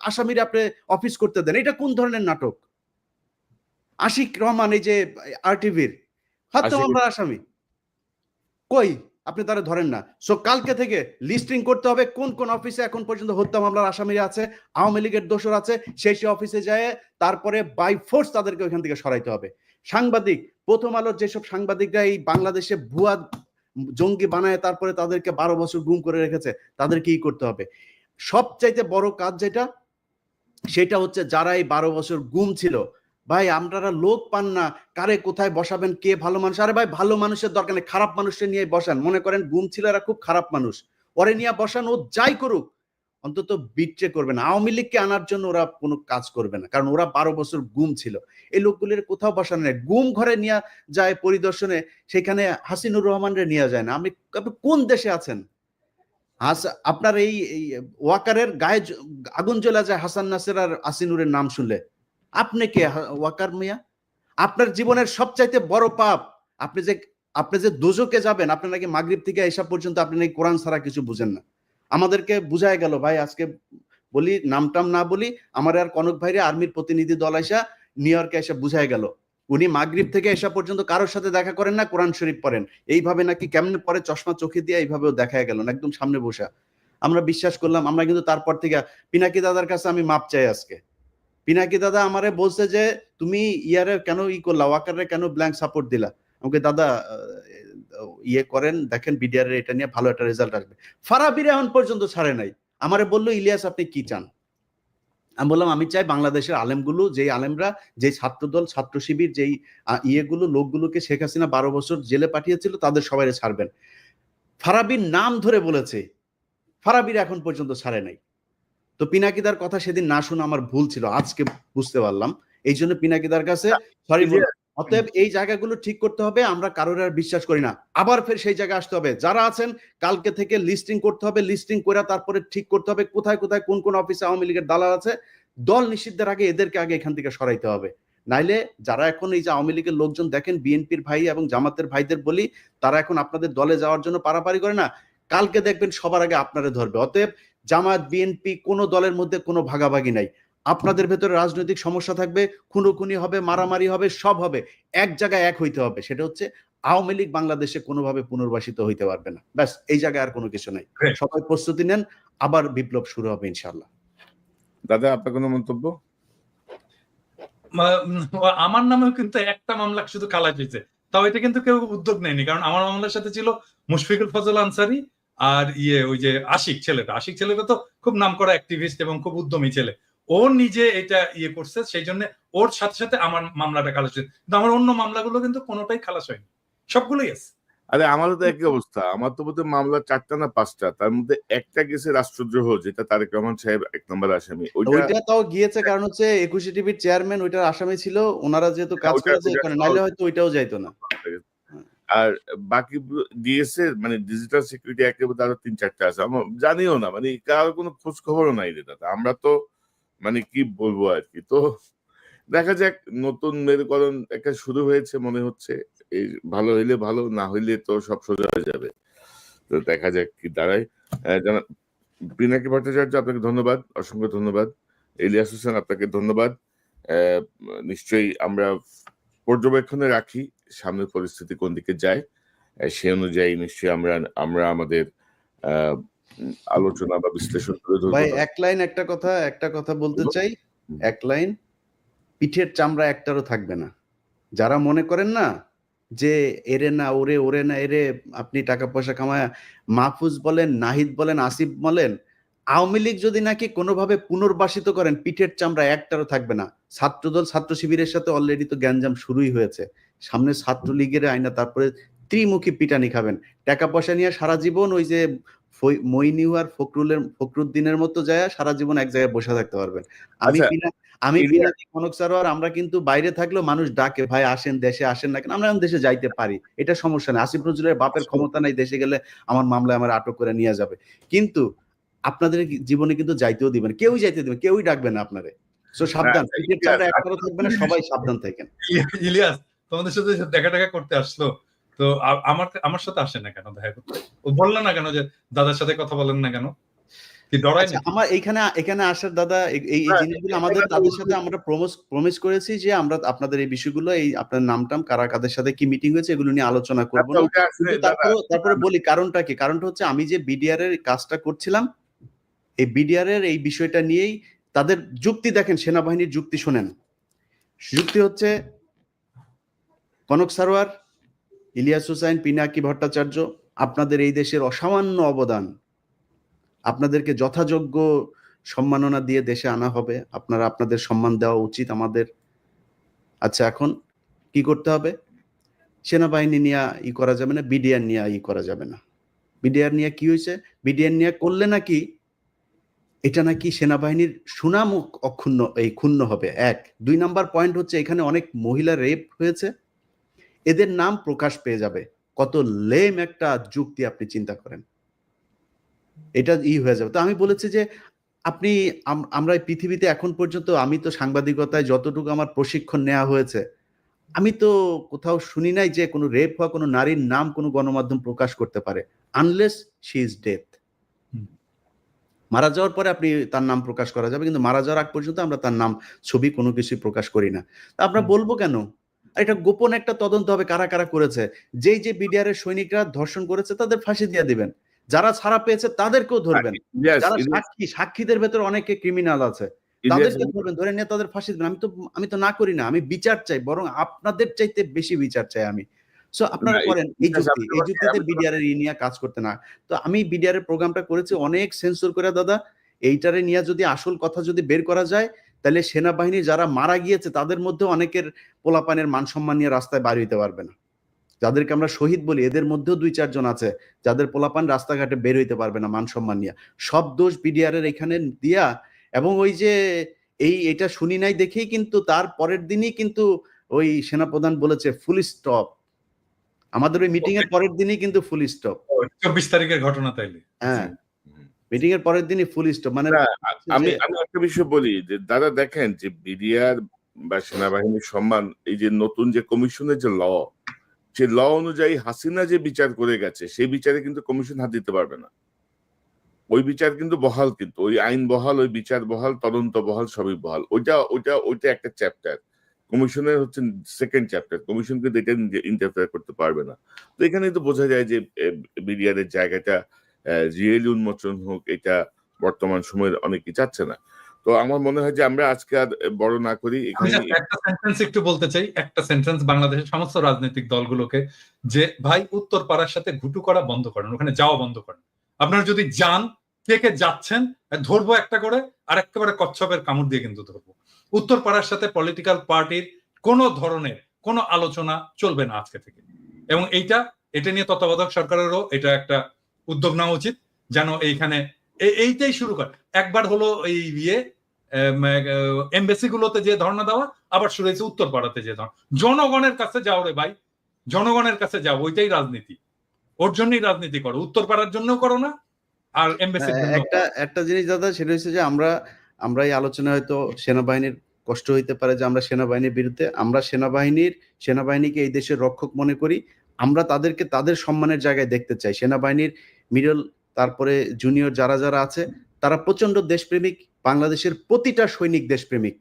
আসামিরা আপনি অফিস করতে দেন, এটা কোন ধরনের নাটক? আশিক রহমান, এই যে আরটিভির হত্যা মামলার আসামি, কই? আপনি তারা ধরেন না। সো কালকে থেকে লিস্টিং করতে হবে কোন কোন অফিসে এখন পর্যন্ত হত্যা মামলার আসামিরা আছে, আওয়ামী লীগের দোষর আছে, সেই অফিসে যায় তারপরে বাই ফোর্স তাদেরকে ওইখান থেকে সরাইতে হবে। সাংবাদিক, প্রথম আলোর যেসব সাংবাদিকরা এই বাংলাদেশে ভুয়া জঙ্গি বানায় তারপরে তাদেরকে 12 বছর গুম করে রেখেছে, তাদের কি করতে হবে? সবচাইতে বড় কাজ যেটা, সেটা হচ্ছে যারা এই 12 বছর গুম ছিল, ভাই আপনারা লোক পান না, কারে কোথায় বসাবেন, কে ভালো মানুষ? আরে ভাই ভালো মানুষের দরকার নেই, খারাপ মানুষের নিয়ে বসান। মনে করেন গুম ছিল, এরা খুব খারাপ মানুষ, ওরে নিয়ে বসান, ও যাই করুক অন্তত বিট্রে করবে না। আওয়ামী লীগকে আনার জন্য ওরা কোনো কাজ করবে না, কারণ ওরা 12 বছর গুম ছিল। এই লোকগুলির কোথাও বসানো নেই। গুম ঘরে নিয়ে যায় পরিদর্শনে, সেখানে হাসিনুর রহমানরে নিয়ে যায় না। আপনি কোন দেশে আছেন? আপনার এই ওয়াকারের গায়ে আগুন জ্বলা যায় হাসান নাসের আর আসিনুরের নাম শুনলে। আপনি কে ওয়াকার মিয়া? আপনার জীবনের সবচাইতে বড় পাপ, আপনি যে দোজকে যাবেন, আপনি নাকি মাগরিব থেকে এসা পর্যন্ত আপনি নাকি কোরআন ছাড়া কিছু বুঝেন না। আমাদেরকে বুঝায় গেল ভাই, আজকে বলি নামটাম না বলি, আমার আর কনক ভাইরে আর্মির প্রতিনিধি দল আইসা নিউ ইয়র্কে এসে বুঝায় গেল উনি মাগরিব থেকে এসা পর্যন্ত কারোর সাথে দেখা করেন না, কোরআন শরীফ পড়েন। এইভাবে নাকি কেমনে পরে চশমা চোখে দিয়ে এইভাবেও দেখা গেল না, একদম সামনে বসা। আমরা বিশ্বাস করলাম। আমরা কিন্তু তারপর থেকে পিনাকি দাদার কাছে আমি মাপ চাই আজকে। পিনাকি দাদা আমারে বলছে যে তুমি ইয়ারে কেন করলা, ওয়াকারে কেন ব্ল্যাঙ্ক সাপোর্ট দিলা? আমাকে দাদা ইয়ে করেন, দেখেন বিডিআর এর এটা নিয়ে ভালো একটা রেজাল্ট আসবে। ফারাবির এখন পর্যন্ত ছাড়ে নাই। আমারে বললো ইলিয়াস আপনি কি চান? আমি বললাম আমি চাই বাংলাদেশের আলেমগুলো, যেই আলেমরা, যে ছাত্রদল, ছাত্র শিবির, যেই ইয়েগুলো লোকগুলোকে শেখ হাসিনা 12 বছর জেলে পাঠিয়েছিল, তাদের সবাইরে ছাড়বেন। ফারাবির নাম ধরে বলেছে, ফারাবির এখন পর্যন্ত ছাড়ে নাই। তো পিনাকিদার কথা সেদিন না শুনে আমার ভুল ছিল, আজকে বুঝতে পারলাম। এই জন্য পিনাকিদার কাছে সরি বললাম। অতএব এই জায়গাগুলো ঠিক করতে হবে। আমরা কারোর আর বিশ্বাস করি না, আবার ফের সেই জায়গায় আসতে হবে। যারা আছেন কালকে থেকে লিস্টিং করতে হবে, লিস্টিং করে তারপরে ঠিক করতে হবে কোথায় কোথায় কোন কোন অফিসে আওয়ামী লীগের দালাল আছে। দল নিষিদ্ধের আগে এদেরকে আগে এখান থেকে সরাইতে হবে। নাইলে যারা এখন এই যে আওয়ামী লীগের লোকজন দেখেন, বিএনপির ভাই এবং জামাতের ভাইদের বলি, তারা এখন আপনাদের দলে যাওয়ার জন্য পারাপারি করে না, কালকে দেখবেন সবার আগে আপনারা ধরবে। অতএব জামাত, বিএনপি, কোনো দলের মধ্যে কোনো ভাগাভাগি নাই। আপনাদের ভেতরে রাজনৈতিক সমস্যা থাকবে, খুনোখুনি হবে, মারামারি হবে, সব হবে, এক জায়গায় এক হইতে হবে। সেটা হচ্ছে আওয়ামী লীগ বাংলাদেশে কোনোভাবে পুনর্বাসিত হইতে পারবে না। ব্যাস, এই জায়গায় আর কোনো কিছু নাই। সবাই প্রস্তুতি নেন, আবার বিপ্লব শুরু হবে ইনশাল্লাহ। দাদা আপনার কোনো মন্তব্য? আমার নামেও কিন্তু একটা মামলা শুধু খালাস হয়েছে, তাও এটা কিন্তু কেউ উদ্যোগ নেয়নি। কারণ আমার মামলার সাথে ছিল মুশফিকুল ফজল আনসারী আর ওই যে আশিক ছেলেটা তো খুব নামকরা অ্যাক্টিভিস্ট এবং খুব উদ্যমী ছেলে। ও নিজে এটা করছে, সেই জন্য ওর সাথে সাথে আমার মামলাটা খালাস হয়েছে। কিন্তু আমার অন্য মামলাগুলো কিন্তু কোনোটাই খালাস হয়নি, সবগুলোই আছে। আরে আমারও তো একই অবস্থা। আমার তো বোধহয় মামলা 4টা না 5টা, তার মধ্যে একটা গেছে রাষ্ট্রদ্রোহ, যেটা তারেক রহমান সাহেব 1 নম্বর আসামি। ওইটা তাও গিয়েছে, কারণ হচ্ছে 21 টিভির চেয়ারম্যান ওইটার আসামি ছিল, ওনারা যেহেতু কাজ করেছে, নাইলে হয়তো ওইটাও যাইতো না। আর বাকি দিয়েছে মানে ডিজিটাল সিকিউরিটি একেবারে আরো 3-4টা আছে, আমরা জানিও না, মানে কারোর কোনো খোঁজ খবরও নাই রে দাদা। আমরা তো মানে কি বলবো আর কি। তো দেখা যাক, নতুন মেরুকরণ একটা শুরু হয়েছে মনে হচ্ছে। এই ভালো হইলে ভালো, না হইলে তো সব সোজা হয়ে যাবে। তো দেখা যাক কি দাঁড়ায়। জানা পিনাকি ভট্টাচার্য, আপনাকে ধন্যবাদ, অসংখ্য ধন্যবাদ। ইলিয়াস হোসেন, আপনাকে ধন্যবাদ। নিশ্চয়ই আমরা পর্যবেক্ষণে রাখি সামনের পরিস্থিতি কোন দিকে যায়, সে অনুযায়ী নিশ্চয়ই আমরা আমাদের আলোচনা বা বিশ্লেষণ করে ভাই ধরবো। একটা কথা বলতে চাই, এক লাইন, পিঠের চামড়া একটারও থাকবে না। যারা মনে করেন না যে এরে না ওরে, ওরে না এরে, আপনি টাকা পয়সা কামায়, মাহফুজ বলেন, নাহিদ বলেন, আসিফ বলেন, আওয়ামী লীগ যদি নাকি কোনোভাবে পুনর্বাসিত করেন, পিঠের চামড়া একটারও থাকবে না। ছাত্রদল ছাত্র শিবিরের সাথে অলরেডি তো গ্যাঞ্জাম শুরুই হয়েছে, সামনে ছাত্রলীগের আইনা, তারপরে ত্রিমুখী পিটানি খাবেন। টাকা পয়সা নিয়ে সারা জীবন ওই যে মইনিউ আর ফখরুদ্দিনের মতো যায় সারা জীবন এক জায়গায় বসে থাকতে পারবেন। আমি পিনাকি কনক সারোয়ার, আমরা কিন্তু বাইরে থাকলেও মানুষ ডাকে, ভাই আসেন দেশে, আসেন না কেন, আমরা এখন দেশে যাইতে পারি, এটা সমস্যা নেই। আসিফ নজরুলের বাপের ক্ষমতা নাই, দেশে গেলে আমার মামলায় আমার আটক করে নিয়ে যাবে, কিন্তু আপনাদের জীবনে কিন্তু যাইতেও দিবেন, কেউই যাইতে দিবেন, কেউই ডাকবে না আপনারে। সো সাবধান, পিঠের চামড়া একটারও থাকবে না, সবাই সাবধান থাকেন। ইলিয়াস তোমাদের সাথে দেখা করতে আসলো, তো আমার সাথে আসে না কেন দেখা করতে? ও বললো না কেন যে দাদার সাথে কথা বলেন না কেন? কি ডরাই না? আমার এখানে আসার দাদা এই জিনিসগুলো আমাদের তাদের সাথে আমরা প্রমিস করেছি যে আমরা আপনাদের এই বিষয়গুলো, এই আপনার নামটাম কারা কাদের সাথে কি মিটিং হয়েছে এগুলো নিয়ে আলোচনা করবো না। কিন্তু তারপরে বলি কারণটা কি, কারণটা হচ্ছে আমি যে বিডিআর এর কাজটা করছিলাম, এই বিডিআর এর এই বিষয়টা নিয়েই তাদের যুক্তি দেখেন, সেনাবাহিনীর যুক্তি শোনেন। যুক্তি হচ্ছে কনক সারোয়ার, ইলিয়াস হোসেন, পিনাকি ভট্টাচার্য, আপনাদের এই দেশের অসামান্য অবদান, আপনাদেরকে যথাযোগ্য সম্মাননা দিয়ে দেশে আনা হবে, আপনাদের সম্মান দেওয়া উচিত আমাদের। আচ্ছা, এখন কি করতে হবে? সেনাবাহিনী নিয়ে ই করা যাবে না, বিডিআর নিয়ে ই করা যাবে না। বিডিআর নিয়ে কি হয়েছে? বিডিআর নিয়ে করলে নাকি এটা নাকি সেনাবাহিনীর সুনাম ক্ষুণ্ণ হবে, এক। 2 নাম্বার পয়েন্ট হচ্ছে এখানে অনেক মহিলা রেপ হয়েছে, এদের নাম প্রকাশ পেয়ে যাবে। কত লেম একটা যুক্তি, আপনি চিন্তা করেন, এটা হয়ে যাবে। তো আমি বলেছি যে আমরা পৃথিবীতে এখন পর্যন্ত, আমি তো সাংবাদিকতায় যতটুকু আমার প্রশিক্ষণ নেওয়া হয়েছে, আমি তো কোথাও শুনি নাই যে কোনো রেপ হওয়া কোনো নারীর নাম কোনো গণমাধ্যম প্রকাশ করতে পারে, আনলেস শি ইজ ডেথ। মারা যাওয়ার পরে আপনি তার নাম প্রকাশ করা যাবে, কিন্তু মারা যাওয়ার আগ পর্যন্ত আমরা তার নাম, ছবি কোনো কিছু প্রকাশ করি না। আমরা বলবো কেন? এটা গোপন একটা তদন্ত হবে, কারা কারা করেছে। যে বিডিআর এর সৈনিকরা ধর্ষণ করেছে তাদের ফাঁসি দিয়ে দিবেন, যারা ছাড়া পেয়েছে তাদেরকেও ধরবেন, যারা সাক্ষীদের ভেতরে অনেকে ক্রিমিনাল আছে তাদেরকে ধরবেন, ধরে নিয়ে তাদের ফাঁসি দিবেন। আমি তো না করি না, আমি বিচার চাই, বরং আপনাদের চাইতে বেশি বিচার চাই আমি। সো আপনারা করেন এই যুক্তিতে বিডিআর এর নিয়ে কাজ করতে না। তো আমি বিডিআর এর প্রোগ্রামটা করেছি অনেক সেন্সর করে দাদা, এইটারে নিয়ে যদি আসল কথা যদি বের করা যায়, তাহলে সেনাবাহিনী যারা মারা গিয়েছে তাদের মধ্যে অনেকের পোলাপানের মান সম্মান নিয়ে রাস্তায় বার হইতে পারবে না। যাদেরকে আমরা শহীদ বলি, এদের মধ্যেও 2-4 জন আছে যাদের পোলাপান রাস্তাঘাটে বের হইতে পারবে না মান সম্মান নিয়ে। সব দোষ বিডিআর এর এখানে দিয়া, এবং ওই যে এটা শুনি নাই দেখেই কিন্তু তার পরের দিনই কিন্তু ওই সেনাপ্রধান বলেছে ফুল স্টপ। আমাদের ওই মিটিং এর পরের দিনই কিন্তু ফুল স্টপ। 24 তারিখের ঘটনা তাইলে। হ্যাঁ, মিটিং এর পরের দিনই ফুল স্টপ। মানে আমি একটা বিষয় বলি যে দাদা দেখেন যে বিডিআর বা সেনাবাহিনীর সম্মান, এই যে নতুন যে কমিশনের যে ল, সেই ল অনুযায়ী হাসিনা যে বিচার করে গেছে সেই বিচারে কিন্তু কমিশন হাত দিতে পারবে না। ওই বিচার কিন্তু বহাল, কিন্তু ওই আইন বহাল, ওই বিচার বহাল, তদন্ত বহাল, সবই বহাল। ওইটা একটা চ্যাপ্টার, কমিশনের হচ্ছে সেকেন্ড চ্যাপ্টার। কমিশন কিন্তু এটা ইন্টারফেয়ার করতে পারবে না। তো এখানে তো বোঝা যায় যে বিডিআর এর জায়গাটা রিয়েলি উন্মোচন হোক, এটা বর্তমান সময়ের অনেকেই চাচ্ছে না। তো আমার মনে হয় যে আমরা আজকে আর বড় না করি, এখানে একটা সেন্টেন্স একটু বলতে চাই, একটা সেন্টেন্স বাংলাদেশের সমস্ত রাজনৈতিক দলগুলোকে, যে ভাই উত্তর পাড়ার সাথে ঘুটু করা বন্ধ করেন, ওখানে যাওয়া বন্ধ করেন। আপনারা যদি যান, কে যাচ্ছেন ধরবো একটা করে, আর একেবারে কচ্ছপের কামড় দিয়ে কিন্তু ধরবো। উত্তর পাড়ার সাথে পলিটিক্যাল পার্টির কোন ধরনের কোন আলোচনা চলবে না আজকে থেকে, এবং এটা নিয়ে তত্ত্বাবধায়ক সরকারেরও এটা একটা উদ্যোগ নেওয়া উচিত, যেন এইখানে এইটাই শুরু করে। একবার হলো এই এমবেসি গুলোতে যে ধর্ণা দেওয়া, আবার শুরু হয়েছে উত্তর পাড়াতে যে ধর্ণা। জনগণের কাছে যাও রে ভাই, জনগণের কাছে যাও, ওইটাই রাজনীতি, ওর জন্যই রাজনীতি করো, উত্তর পাড়ার জন্য করো না। আর এমবেসি একটা জিনিস দাদা, সেটা হচ্ছে যে আমরা এই আলোচনায় হয়তো সেনাবাহিনীর কষ্ট হইতে পারে যে আমরা সেনাবাহিনীর বিরুদ্ধে, আমরা সেনাবাহিনীকে এই দেশের রক্ষক মনে করি। আমরা তাদেরকে তাদের সম্মানের জায়গায় দেখতে চাই। সেনাবাহিনীর মিডল, তারপরে জুনিয়র যারা আছে তারা প্রচন্ড দেশপ্রেমিক। বাংলাদেশের প্রতিটা সৈনিক দেশপ্রেমিক,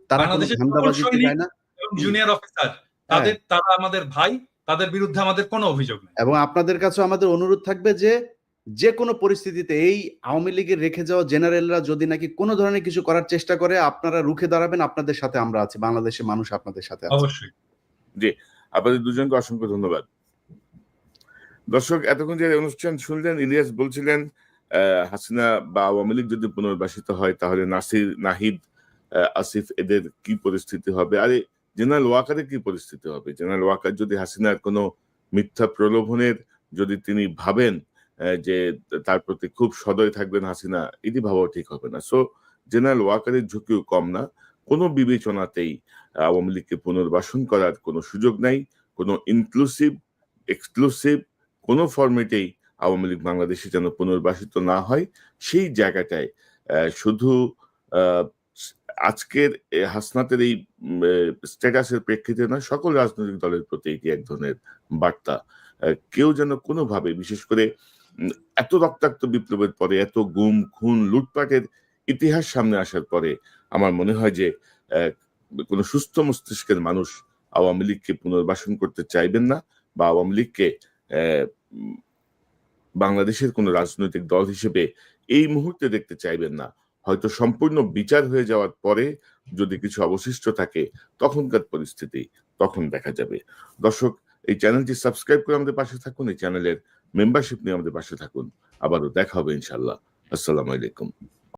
তারা কোনো বাংলাদেশের সকল ধান্দাবাজিতে সৈনিক যায় না। এবং জুনিয়র অফিসার তারা আমাদের ভাই, তাদের বিরুদ্ধে আমাদের কোনো অভিযোগ নেই। এবং আপনাদের কাছে আমাদের অনুরোধ থাকবে যে কোনো পরিস্থিতিতে এই আওয়ামী লীগের রেখে যাওয়া জেনারেলরা যদি নাকি কোনো ধরনের কিছু করার চেষ্টা করে, আপনারা রুখে দাঁড়াবেন। আপনাদের সাথে আমরা আছি, বাংলাদেশের মানুষ আপনাদের সাথে আছে। অবশ্যই। জি, আপনাদের দুজনকে অসংখ্য ধন্যবাদ। দর্শক, এতক্ষণ যে অনুষ্ঠান শুনলেন, ইলিয়াস বলছিলেন হাসিনা বা আওয়ামী লীগ যদি পুনর্বাসিত হয় তাহলে নাসির, নাহিদ, আসিফ এদের কি পরিস্থিতি হবে, আরে জেনারেল ওয়াকারের কি পরিস্থিতি হবে? জেনারেল ওয়াকার যদি হাসিনার কোনো মিথ্যা প্রলোভনের যদি তিনি ভাবেন যে তার প্রতি খুব সদয় থাকবেন হাসিনা, এটি ভাবাও ঠিক হবে না। সো জেনারেল ওয়াকারের ঝুঁকিও কম না। কোনো বিবেচনাতেই আওয়ামী লীগকে পুনর্বাসন করার কোনো সুযোগ নাই। কোনো ইনক্লুসিভ, এক্সক্লুসিভ কোনো ফরম্যাটেই আওয়ামী লীগ বাংলাদেশে যেন পুনর্বাসিত না হয়, সেই জায়গাটায় শুধু আজকের হাসনাতের এই স্ট্যাটাসের প্রেক্ষিতে না, সকল রাজনৈতিক দলের প্রতি এটি এক ধরনের বার্তা। কেউ যেন কোনোভাবে, বিশেষ করে এত রক্তাক্ত বিপ্লবের পরে, এত গুম খুন লুটপাটের ইতিহাস সামনে আসার পরে আমার মনে হয় যে কোনো সুস্থ মস্তিষ্কের মানুষ আওয়ামী লীগকে পুনর্বাসন করতে চাইবেন না, বা আওয়ামী লীগকে বাংলাদেশের কোনো রাজনৈতিক দল হিসেবে এই মুহূর্তে দেখতে চাইবেন না। হয়তো সম্পূর্ণ বিচার হয়ে যাওয়ার পরে যদি কিছু অবশিষ্ট থাকে, তখনকার পরিস্থিতি তখন দেখা যাবে। দর্শক, এই চ্যানেলটি সাবস্ক্রাইব করে আমাদের পাশে থাকুন, এই চ্যানেলের মেম্বারশিপ নিয়ে আমাদের পাশে থাকুন। আবারও দেখা হবে ইনশাল্লাহ। আসসালামু আলাইকুম।